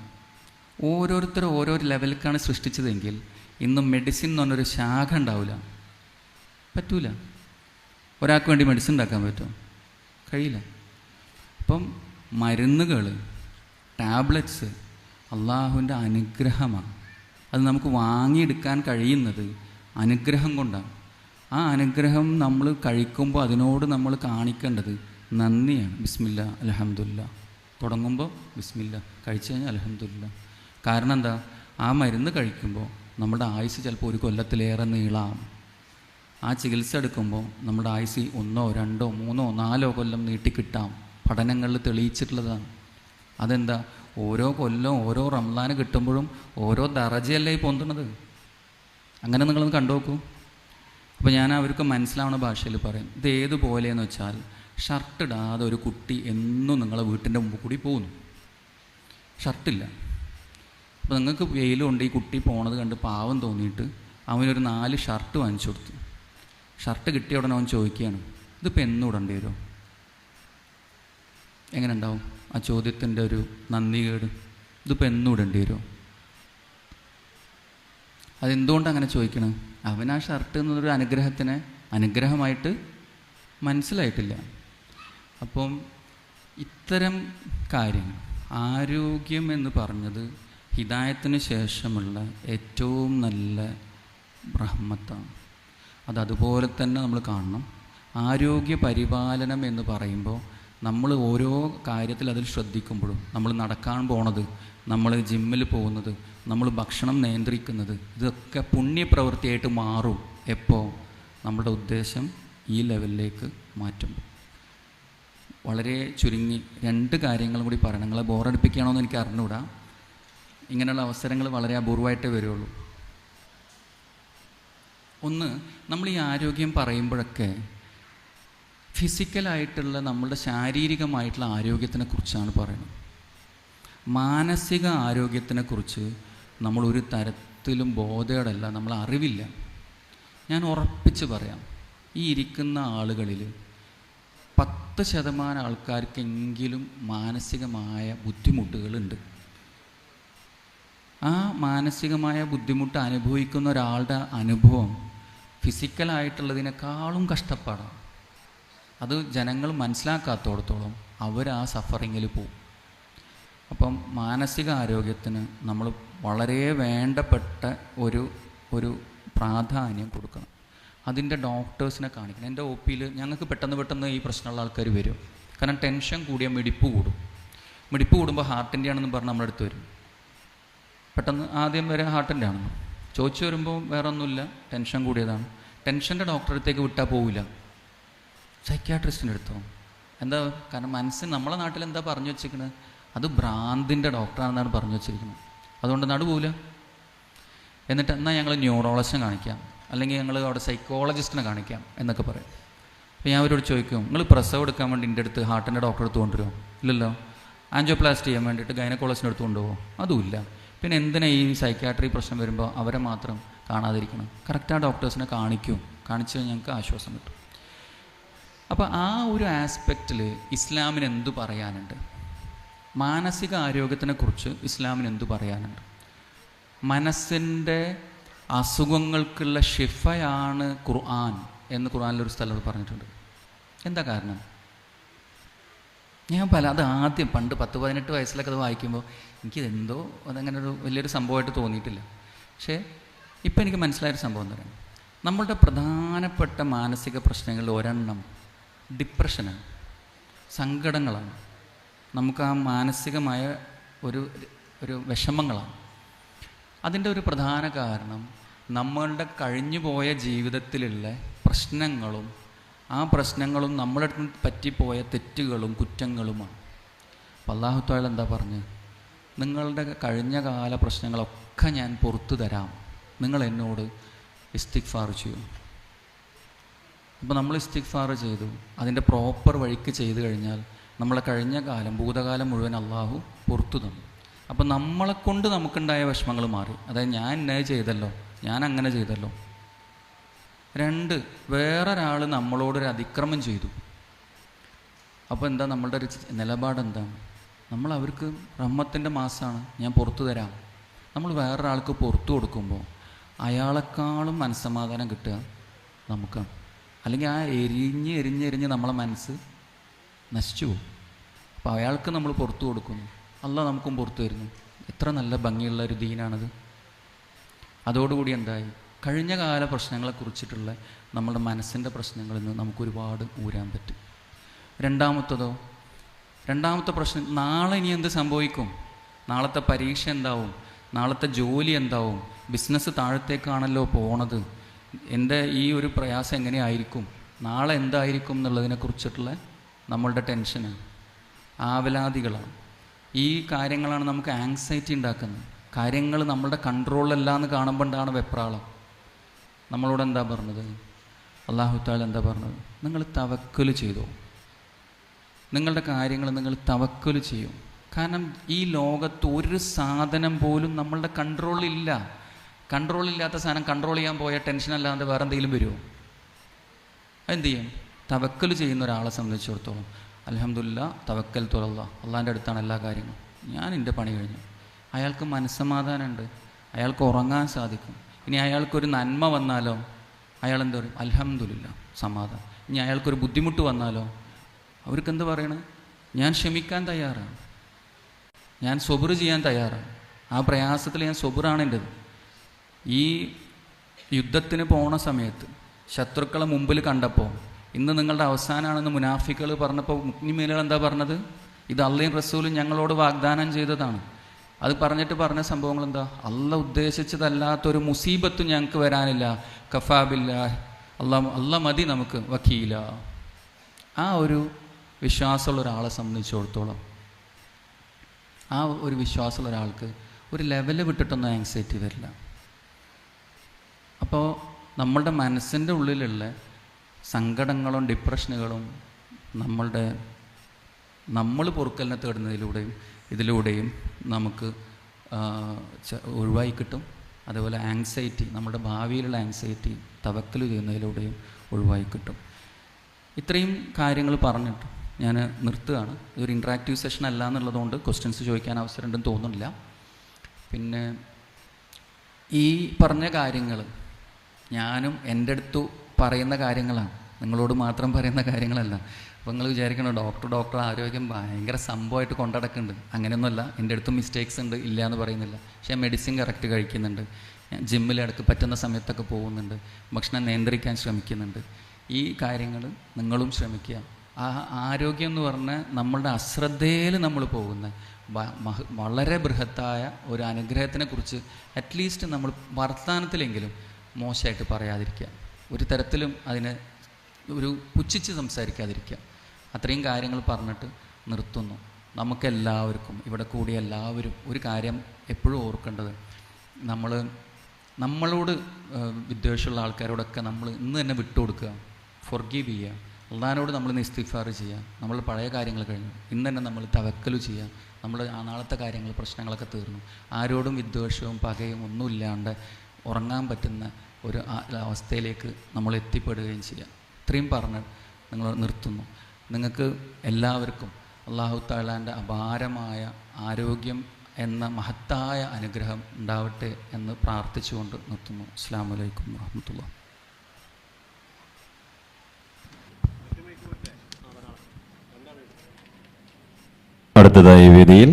ഓരോരുത്തരും ഓരോ ലെവലിലേക്കാണ് സൃഷ്ടിച്ചതെങ്കിൽ ഇന്ന് മെഡിസിൻ എന്ന് പറഞ്ഞൊരു ശാഖ ഉണ്ടാവില്ല. പറ്റൂല. ഒരാൾക്ക് വേണ്ടി മെഡിസിൻ ഉണ്ടാക്കാൻ പറ്റുമോ? കഴിയില്ല. അപ്പം മരുന്നുകൾ, ടാബ്ലറ്റ്സ് അള്ളാഹുവിൻ്റെ അനുഗ്രഹമാണ്. അത് നമുക്ക് വാങ്ങിയെടുക്കാൻ കഴിയുന്നത് അനുഗ്രഹം കൊണ്ടാണ്. ആ അനുഗ്രഹം നമ്മൾ കഴിക്കുമ്പോൾ അതിനോട് നമ്മൾ കാണിക്കേണ്ടത് നന്ദിയാണ്. ബിസ്മില്ലാ അൽഹംദുലില്ലാ. തുടങ്ങുമ്പോൾ ബിസ്മില്ലാ, കഴിച്ചു കഴിഞ്ഞാൽ അൽഹംദുലില്ലാ. കാരണം എന്താ? ആ മരുന്ന് കഴിക്കുമ്പോൾ നമ്മുടെ ആയുസ് ചിലപ്പോൾ 1 കൊല്ലത്തിലേറെ നീളാം. ആ ചികിത്സ എടുക്കുമ്പോൾ നമ്മുടെ ആയുസ് 1, 2, 3, 4 കൊല്ലം നീട്ടിക്കിട്ടാം. പഠനങ്ങളിൽ തെളിയിച്ചിട്ടുള്ളതാണ്. അതെന്താ? ഓരോ കൊല്ലം ഓരോ റംസാന് കിട്ടുമ്പോഴും ഓരോ ദറജയല്ലേ ഈ പൊന്തുന്നത്. അങ്ങനെ നിങ്ങളൊന്ന് കണ്ടു നോക്കൂ. അപ്പോൾ ഞാൻ അവർക്ക് മനസ്സിലാവുന്ന ഭാഷയിൽ പറയും. ഇത് ഏതുപോലെയെന്ന് വെച്ചാൽ, ഷർട്ട് ഇടാതെ ഒരു കുട്ടി എന്നും നിങ്ങളെ വീട്ടിൻ്റെ മുമ്പ് കൂടി പോകുന്നു, ഷർട്ടില്ല. അപ്പോൾ നിങ്ങൾക്ക് വെയിലുണ്ട്, ഈ കുട്ടി പോണത് കണ്ട് പാവം തോന്നിയിട്ട് അവനൊരു 4 ഷർട്ട് വാങ്ങിച്ചു കൊടുത്തു. ഷർട്ട് കിട്ടിയ ഉടനെ അവൻ ചോദിക്കുകയാണ്, ഇതിപ്പോൾ എന്നും ഇടേണ്ടി വരുമോ? എങ്ങനെ ഉണ്ടാവും ആ ചോദ്യത്തിൻ്റെ ഒരു നന്ദികേട്? ഇതിപ്പോൾ എന്നും ഇടേണ്ടി വരുമോ? അതെന്തുകൊണ്ട് അങ്ങനെ ചോദിക്കണം? അവൻ ആ ഷർട്ട് എന്നൊരു അനുഗ്രഹമായിട്ട് മനസ്സിലായിട്ടില്ല. അപ്പം ഇത്തരം കാര്യങ്ങൾ, ആരോഗ്യം എന്ന് പറഞ്ഞത് ഹിദായത്തിന് ശേഷമുള്ള ഏറ്റവും നല്ല റഹ്മത്താണ്. അതുപോലെ തന്നെ നമ്മൾ കാണണം. ആരോഗ്യ പരിപാലനം എന്ന് പറയുമ്പോൾ നമ്മൾ ഓരോ കാര്യത്തിൽ അതിൽ ശ്രദ്ധിക്കുമ്പോഴും, നമ്മൾ നടക്കാൻ പോണത്, നമ്മൾ ജിമ്മിൽ പോകുന്നത്, നമ്മൾ ഭക്ഷണം നിയന്ത്രിക്കുന്നത്, ഇതൊക്കെ പുണ്യപ്രവൃത്തിയായിട്ട് മാറും. എപ്പോൾ? നമ്മുടെ ഉദ്ദേശം ഈ ലെവലിലേക്ക് മാറ്റുമ്പോൾ. വളരെ ചുരുങ്ങി 2 കാര്യങ്ങളും കൂടി പറയണം. നിങ്ങളെ ബോറടിപ്പിക്കുകയാണോ എന്ന് എനിക്ക് അറിഞ്ഞുകൂടാ. ഇങ്ങനെയുള്ള അവസരങ്ങൾ വളരെ അപൂർവമായിട്ടേ വരുള്ളൂ. ഒന്ന്, നമ്മൾ ഈ ആരോഗ്യം പറയുമ്പോഴൊക്കെ ഫിസിക്കലായിട്ടുള്ള നമ്മളുടെ ശാരീരികമായിട്ടുള്ള ആരോഗ്യത്തിനെക്കുറിച്ചാണ് പറയുന്നത്. മാനസിക ആരോഗ്യത്തിനെക്കുറിച്ച് നമ്മളൊരു തരത്തിലും ബോധേടല്ല, നമ്മൾ അറിവില്ല. ഞാൻ ഉറപ്പിച്ച് പറയാം, ഈ ഇരിക്കുന്ന ആളുകളിൽ 10% ആൾക്കാർക്കെങ്കിലും മാനസികമായ ബുദ്ധിമുട്ടുകളുണ്ട്. ആ മാനസികമായ ബുദ്ധിമുട്ട് അനുഭവിക്കുന്ന ഒരാളുടെ അനുഭവം ഫിസിക്കലായിട്ടുള്ളതിനേക്കാളും കഷ്ടപ്പാടാണ്. അത് ജനങ്ങൾ മനസ്സിലാക്കാത്തോടത്തോളം അവർ ആ സഫറിങ്ങിൽ പോവും. അപ്പം മാനസിക ആരോഗ്യത്തിന് നമ്മൾ വളരെ വേണ്ടപ്പെട്ട ഒരു പ്രാധാന്യം കൊടുക്കണം. അതിൻ്റെ ഡോക്ടേഴ്സിനെ കാണിക്കണം. എൻ്റെ OPയിൽ ഞങ്ങൾക്ക് പെട്ടെന്ന് ഈ പ്രശ്നമുള്ള ആൾക്കാർ വരും. കാരണം ടെൻഷൻ കൂടിയാൽ മിടിപ്പ് കൂടുമ്പോൾ ഹാർട്ടിൻ്റെ ആണെന്ന് പറഞ്ഞ് നമ്മുടെ അടുത്ത് വരും. പെട്ടെന്ന് ആദ്യം വരെ ഹാർട്ടിൻ്റെ ആണെന്ന് ചോദിച്ചു വരുമ്പോൾ വേറെ ഒന്നുമില്ല, ടെൻഷൻ കൂടിയതാണ്. ടെൻഷൻ്റെ ഡോക്ടറെ അടുത്തേക്ക് വിട്ടാൽ പോവില്ല, സൈക്യാട്രിസ്റ്റിൻ്റെ അടുത്തോ. എന്താ? കാരണം മനസ്സിന് നമ്മളെ നാട്ടിൽ എന്താ പറഞ്ഞു വെച്ചിരിക്കുന്നത്? അത് ഭ്രാന്തിൻ്റെ ഡോക്ടറാണെന്നാണ് പറഞ്ഞു വെച്ചിരിക്കുന്നത്. അതുകൊണ്ട് നാട് പോവില്ല. എന്നിട്ട് എന്നാൽ ഞങ്ങൾ ന്യൂറോളജിനെ കാണിക്കാം, അല്ലെങ്കിൽ ഞങ്ങൾ അവിടെ സൈക്കോളജിസ്റ്റിനെ കാണിക്കാം എന്നൊക്കെ പറയും. അപ്പോൾ ഞാൻ അവരോട് ചോദിക്കും, നിങ്ങൾ പ്രസവം എടുക്കാൻ വേണ്ടി എൻ്റെ അടുത്ത് ഹാർട്ടിൻ്റെ ഡോക്ടറെ അടുത്ത് കൊണ്ടുവരുമോ? ഇല്ലല്ലോ. ആൻജിയോപ്ലാസ്റ്റി ചെയ്യാൻ വേണ്ടിയിട്ട് ഗൈനക്കോളജിൻ്റെ അടുത്ത് കൊണ്ടുപോകുമോ? അതുമില്ല. പിന്നെ എന്തിനാ ഈ സൈക്യാട്രി പ്രശ്നം വരുമ്പോൾ അവരെ മാത്രം കാണാതിരിക്കണം? കറക്റ്റ് ആ ഡോക്ടേഴ്സിനെ കാണിച്ചു കഴിഞ്ഞാൽ ഞങ്ങൾക്ക് ആശ്വാസം കിട്ടും. അപ്പോൾ ആ ഒരു ആസ്പെക്റ്റിൽ ഇസ്ലാമിന് എന്തു പറയാനുണ്ട്? മാനസിക ആരോഗ്യത്തിനെക്കുറിച്ച് ഇസ്ലാമിന് എന്തു പറയാനുണ്ട്? മനസ്സിൻ്റെ അസുഖങ്ങൾക്കുള്ള ഷിഫയാണ് ഖുർആൻ എന്ന് ഖുർആനിലൊരു സ്ഥലത്ത് പറഞ്ഞിട്ടുണ്ട്. എന്താ കാരണം? ഞാൻ അത് ആദ്യം പണ്ട് 10-18 വയസ്സിലൊക്കെ അത് വായിക്കുമ്പോൾ എനിക്കിതെന്തോ അതങ്ങനെ ഒരു വലിയൊരു സംഭവമായിട്ട് തോന്നിയിട്ടില്ല. പക്ഷേ ഇപ്പം എനിക്ക് മനസ്സിലായൊരു സംഭവം എന്ന് പറയുന്നത്, നമ്മളുടെ പ്രധാനപ്പെട്ട മാനസിക പ്രശ്നങ്ങളിൽ ഒരെണ്ണം ഡിപ്രഷനാണ്, സങ്കടങ്ങളാണ്. നമുക്ക് ആ മാനസികമായ ഒരു വിഷമങ്ങളാണ്. അതിൻ്റെ ഒരു പ്രധാന കാരണം നമ്മളുടെ കഴിഞ്ഞുപോയ ജീവിതത്തിലുള്ള പ്രശ്നങ്ങളും ആ പ്രശ്നങ്ങളും നമ്മുടെ അടുത്ത് പറ്റിപ്പോയ തെറ്റുകളും കുറ്റങ്ങളുമാണ്. അപ്പോൾ അല്ലാഹു തആല എന്താ പറഞ്ഞത്? നിങ്ങളുടെ കഴിഞ്ഞ കാല പ്രശ്നങ്ങളൊക്കെ ഞാൻ പുറത്തു തരാം, നിങ്ങൾ എന്നോട് ഇസ്തിഗ്ഫാർ ചെയ്യൂ. അപ്പോൾ നമ്മൾ ഇസ്തിഗ്ഫാർ ചെയ്തു, അതിൻ്റെ പ്രോപ്പർ വഴിക്ക് ചെയ്തു കഴിഞ്ഞാൽ നമ്മളെ കഴിഞ്ഞ കാലം ഭൂതകാലം മുഴുവൻ അള്ളാഹു പുറത്തു തന്നു. അപ്പോൾ നമ്മളെക്കൊണ്ട് നമുക്കുണ്ടായ വിഷമങ്ങൾ മാറി. അതായത് ഞാൻ ഇന്നത് ചെയ്തല്ലോ, ഞാൻ അങ്ങനെ ചെയ്തല്ലോ, 2, വേറൊരാൾ നമ്മളോടൊരു അതിക്രമം ചെയ്തു. അപ്പോൾ എന്താ നമ്മളുടെ ഒരു നിലപാടെന്താണ്? നമ്മൾ അവർക്ക് റഹ്മത്തിൻ്റെ മാസമാണ്, ഞാൻ പുറത്തു തരാം. നമ്മൾ വേറൊരാൾക്ക് പുറത്തു കൊടുക്കുമ്പോൾ അയാളെക്കാളും മനസ്സമാധാനം കിട്ടുക നമുക്കാണ്. അല്ലെങ്കിൽ ആ എരിഞ്ഞ് നമ്മളെ മനസ്സ് നശിച്ചു പോകും. അപ്പോൾ അയാൾക്ക് നമ്മൾ പുറത്തു കൊടുക്കുന്നു, അല്ലാഹ് നമുക്കും പുറത്തു തരുന്നു. എത്ര നല്ല ഭംഗിയുള്ള ഒരു ദീനാണത്. അതോടുകൂടി എന്തായി? കഴിഞ്ഞ കാല പ്രശ്നങ്ങളെക്കുറിച്ചിട്ടുള്ള നമ്മുടെ മനസ്സിൻ്റെ പ്രശ്നങ്ങളിൽ നിന്ന് നമുക്കൊരുപാട് ഊരാൻ പറ്റും. രണ്ടാമത്തെ പ്രശ്നം, നാളെ ഇനി എന്ത് സംഭവിക്കും? നാളത്തെ പരീക്ഷ എന്താവും? നാളത്തെ ജോലി എന്താവും? ബിസിനസ് താഴത്തേക്കാണല്ലോ പോണത്. എൻ്റെ ഈ ഒരു പ്രയാസം എങ്ങനെയായിരിക്കും? നാളെ എന്തായിരിക്കും എന്നുള്ളതിനെക്കുറിച്ചിട്ടുള്ള നമ്മളുടെ ടെൻഷനാണ്, ആവലാതികളാണ്. ഈ കാര്യങ്ങളാണ് നമുക്ക് ആങ്സൈറ്റി ഉണ്ടാക്കുന്നത്. കാര്യങ്ങൾ നമ്മളുടെ കൺട്രോളിലല്ല എന്ന് കാണുമ്പോഴാണ് വെപ്രാളം. നമ്മളോട് എന്താ പറഞ്ഞത്? അല്ലാഹു തആല എന്താ പറഞ്ഞത്? നിങ്ങൾ തവക്കൽ ചെയ്തോ, നിങ്ങളുടെ കാര്യങ്ങൾ നിങ്ങൾ തവക്കൽ ചെയ്യും. കാരണം ഈ ലോകത്ത് ഒരു സാധനം പോലും നമ്മളുടെ കൺട്രോളിലില്ല. കൺട്രോളില്ലാത്ത സാധനം കൺട്രോൾ ചെയ്യാൻ പോയാൽ ടെൻഷൻ അല്ലാതെ വേറെ എന്തെങ്കിലും വരുമോ? എന്തു ചെയ്യും? തവക്കൽ ചെയ്യുന്ന ഒരാളെ സംബന്ധിച്ചിടത്തോളം അൽഹംദുലില്ലാ തവക്കൽതു അലല്ലാഹ്, അള്ളാഹിൻ്റെ അടുത്താണ് എല്ലാ കാര്യങ്ങളും, ഞാൻ എൻ്റെ പണി കഴിഞ്ഞു. അയാൾക്ക് മനസ്സമാധാനമുണ്ട്, അയാൾക്ക് ഉറങ്ങാൻ സാധിക്കും. ഇനി അയാൾക്കൊരു നന്മ വന്നാലോ അയാൾ എന്താ പറയും? അൽഹംദുലില്ലാ, സമാധാനം. ഇനി അയാൾക്കൊരു ബുദ്ധിമുട്ട് വന്നാലോ അവർക്ക് എന്ത് പറയണം? ഞാൻ ക്ഷമിക്കാൻ തയ്യാറാണ്, ഞാൻ സ്വബർ ചെയ്യാൻ തയ്യാറാണ്. ആ പ്രയാസത്തിൽ ഞാൻ സ്വബറാണ് എൻ്റെത്. ഈ യുദ്ധത്തിന് പോണ സമയത്ത് ശത്രുക്കളെ മുമ്പിൽ കണ്ടപ്പോൾ ഇന്ന് നിങ്ങളുടെ അവസാനമാണെന്ന് മുനാഫിക്കുകൾ പറഞ്ഞപ്പോൾ മുഅ്മിനീങ്ങൾ എന്താ പറഞ്ഞത്? ഇത് അള്ളയും റസൂലും ഞങ്ങളോട് വാഗ്ദാനം ചെയ്തതാണ്. അത് പറഞ്ഞിട്ട് പറഞ്ഞ സംഭവങ്ങൾ എന്താ? അള്ളാഹ് ഉദ്ദേശിച്ചതല്ലാത്തൊരു മുസീബത്തും ഞങ്ങൾക്ക് വരാനില്ല, കഫാ ബില്ലാഹ്, അള്ളാഹ് മതി നമുക്ക് വക്കീല. ആ ഒരു വിശ്വാസമുള്ള ഒരാളെ സംബന്ധിച്ചിടത്തോളം, ആ ഒരു വിശ്വാസമുള്ള ഒരാൾക്ക് ഒരു ലെവല് വിട്ടിട്ടൊന്നും ആങ്സൈറ്റി വരില്ല. അപ്പോൾ നമ്മളുടെ മനസ്സിൻ്റെ ഉള്ളിലുള്ള സങ്കടങ്ങളും ഡിപ്രഷനുകളും നമ്മൾ പൊറുക്കലിനെ തേടുന്നതിലൂടെയും നമുക്ക് ഒഴിവായി കിട്ടും. അതുപോലെ ആങ്സൈറ്റി, നമ്മുടെ ഭാവിയിലുള്ള ആങ്സൈറ്റി തവക്കൽ ചെയ്യുന്നതിലൂടെയും ഒഴിവായി കിട്ടും. ഇത്രയും കാര്യങ്ങൾ പറഞ്ഞിട്ട് ഞാൻ നിർത്തുകയാണ്. ഇതൊരു ഇൻട്രാക്റ്റീവ് സെഷൻ അല്ല എന്നുള്ളതുകൊണ്ട് ക്വസ്റ്റ്യൻസ് ചോദിക്കാൻ അവസരമുണ്ടെന്ന് തോന്നുന്നില്ല. പിന്നെ ഈ പറഞ്ഞ കാര്യങ്ങൾ ഞാനും എൻ്റെ അടുത്ത് പറയുന്ന കാര്യങ്ങളാണ്, നിങ്ങളോട് മാത്രം പറയുന്ന കാര്യങ്ങളല്ല. അപ്പോൾ നിങ്ങൾ വിചാരിക്കണം ഡോക്ടർ ആരോഗ്യം ഭയങ്കര സംഭവമായിട്ട് കൊണ്ടടക്കുന്നുണ്ട്. അങ്ങനെയൊന്നുമല്ല. എൻ്റെ അടുത്തും മിസ്റ്റേക്സ് ഉണ്ട്, ഇല്ല എന്ന് പറയുന്നില്ല. പക്ഷേ മെഡിസിൻ കറക്റ്റ് കഴിക്കുന്നുണ്ട്, ജിമ്മിൽ ഇടയ്ക്ക് പറ്റുന്ന സമയത്തൊക്കെ പോകുന്നുണ്ട്, ഭക്ഷണം നിയന്ത്രിക്കാൻ ശ്രമിക്കുന്നുണ്ട്. ഈ കാര്യങ്ങൾ നിങ്ങളും ശ്രമിക്കുക. ആ ആരോഗ്യം എന്ന് പറഞ്ഞാൽ നമ്മളുടെ അശ്രദ്ധയിൽ നമ്മൾ പോകുന്ന വളരെ ബൃഹത്തായ ഒരു അനുഗ്രഹത്തിനെക്കുറിച്ച് അറ്റ്ലീസ്റ്റ് നമ്മൾ വർത്തമാനത്തിലെങ്കിലും മോശമായിട്ട് പറയാതിരിക്കുക, ഒരു തരത്തിലും അതിനെ ഒരു പുച്ഛിച്ച് സംസാരിക്കാതിരിക്കുക. അത്രയും കാര്യങ്ങൾ പറഞ്ഞിട്ട് നിർത്തുന്നു. നമുക്കെല്ലാവർക്കും, ഇവിടെ കൂടിയ എല്ലാവരും ഒരു കാര്യം എപ്പോഴും ഓർക്കേണ്ടത്, നമ്മളോട് വിദ്വേഷമുള്ള ആൾക്കാരോടൊക്കെ നമ്മൾ ഇന്ന് തന്നെ വിട്ടുകൊടുക്കുക, ഫൊർഗീവ് ചെയ്യുക. അള്ളാഹിനോട് നമ്മൾ ഇസ്തിഗ്ഫാർ ചെയ്യുക. നമ്മൾ പഴയ കാര്യങ്ങൾ കഴിഞ്ഞു, ഇന്ന് തന്നെ നമ്മൾ തവക്കൽ ചെയ്യുക. നമ്മൾ ആ നാളത്തെ കാര്യങ്ങൾ പ്രശ്നങ്ങളൊക്കെ തീർന്നു. ആരോടും വിദ്വേഷവും പകയും ഒന്നുമില്ലാണ്ട് ഉറങ്ങാൻ പറ്റുന്ന ഒരു അവസ്ഥയിലേക്ക് നമ്മൾ എത്തിപ്പെടുകയും ചെയ്യുക. ഇത്രയും പറഞ്ഞ് നിങ്ങൾ നിർത്തുന്നു. നിങ്ങൾക്ക് എല്ലാവർക്കും അല്ലാഹു തആലാൻ്റെ അപാരമായ ആരോഗ്യം എന്ന മഹത്തായ അനുഗ്രഹം ഉണ്ടാവട്ടെ എന്ന് പ്രാർത്ഥിച്ചുകൊണ്ട് നിർത്തുന്നു. അസ്സലാമു അലൈക്കും വറഹ്മത്തുള്ളാഹി. അടുത്തതായി വേദിയിൽ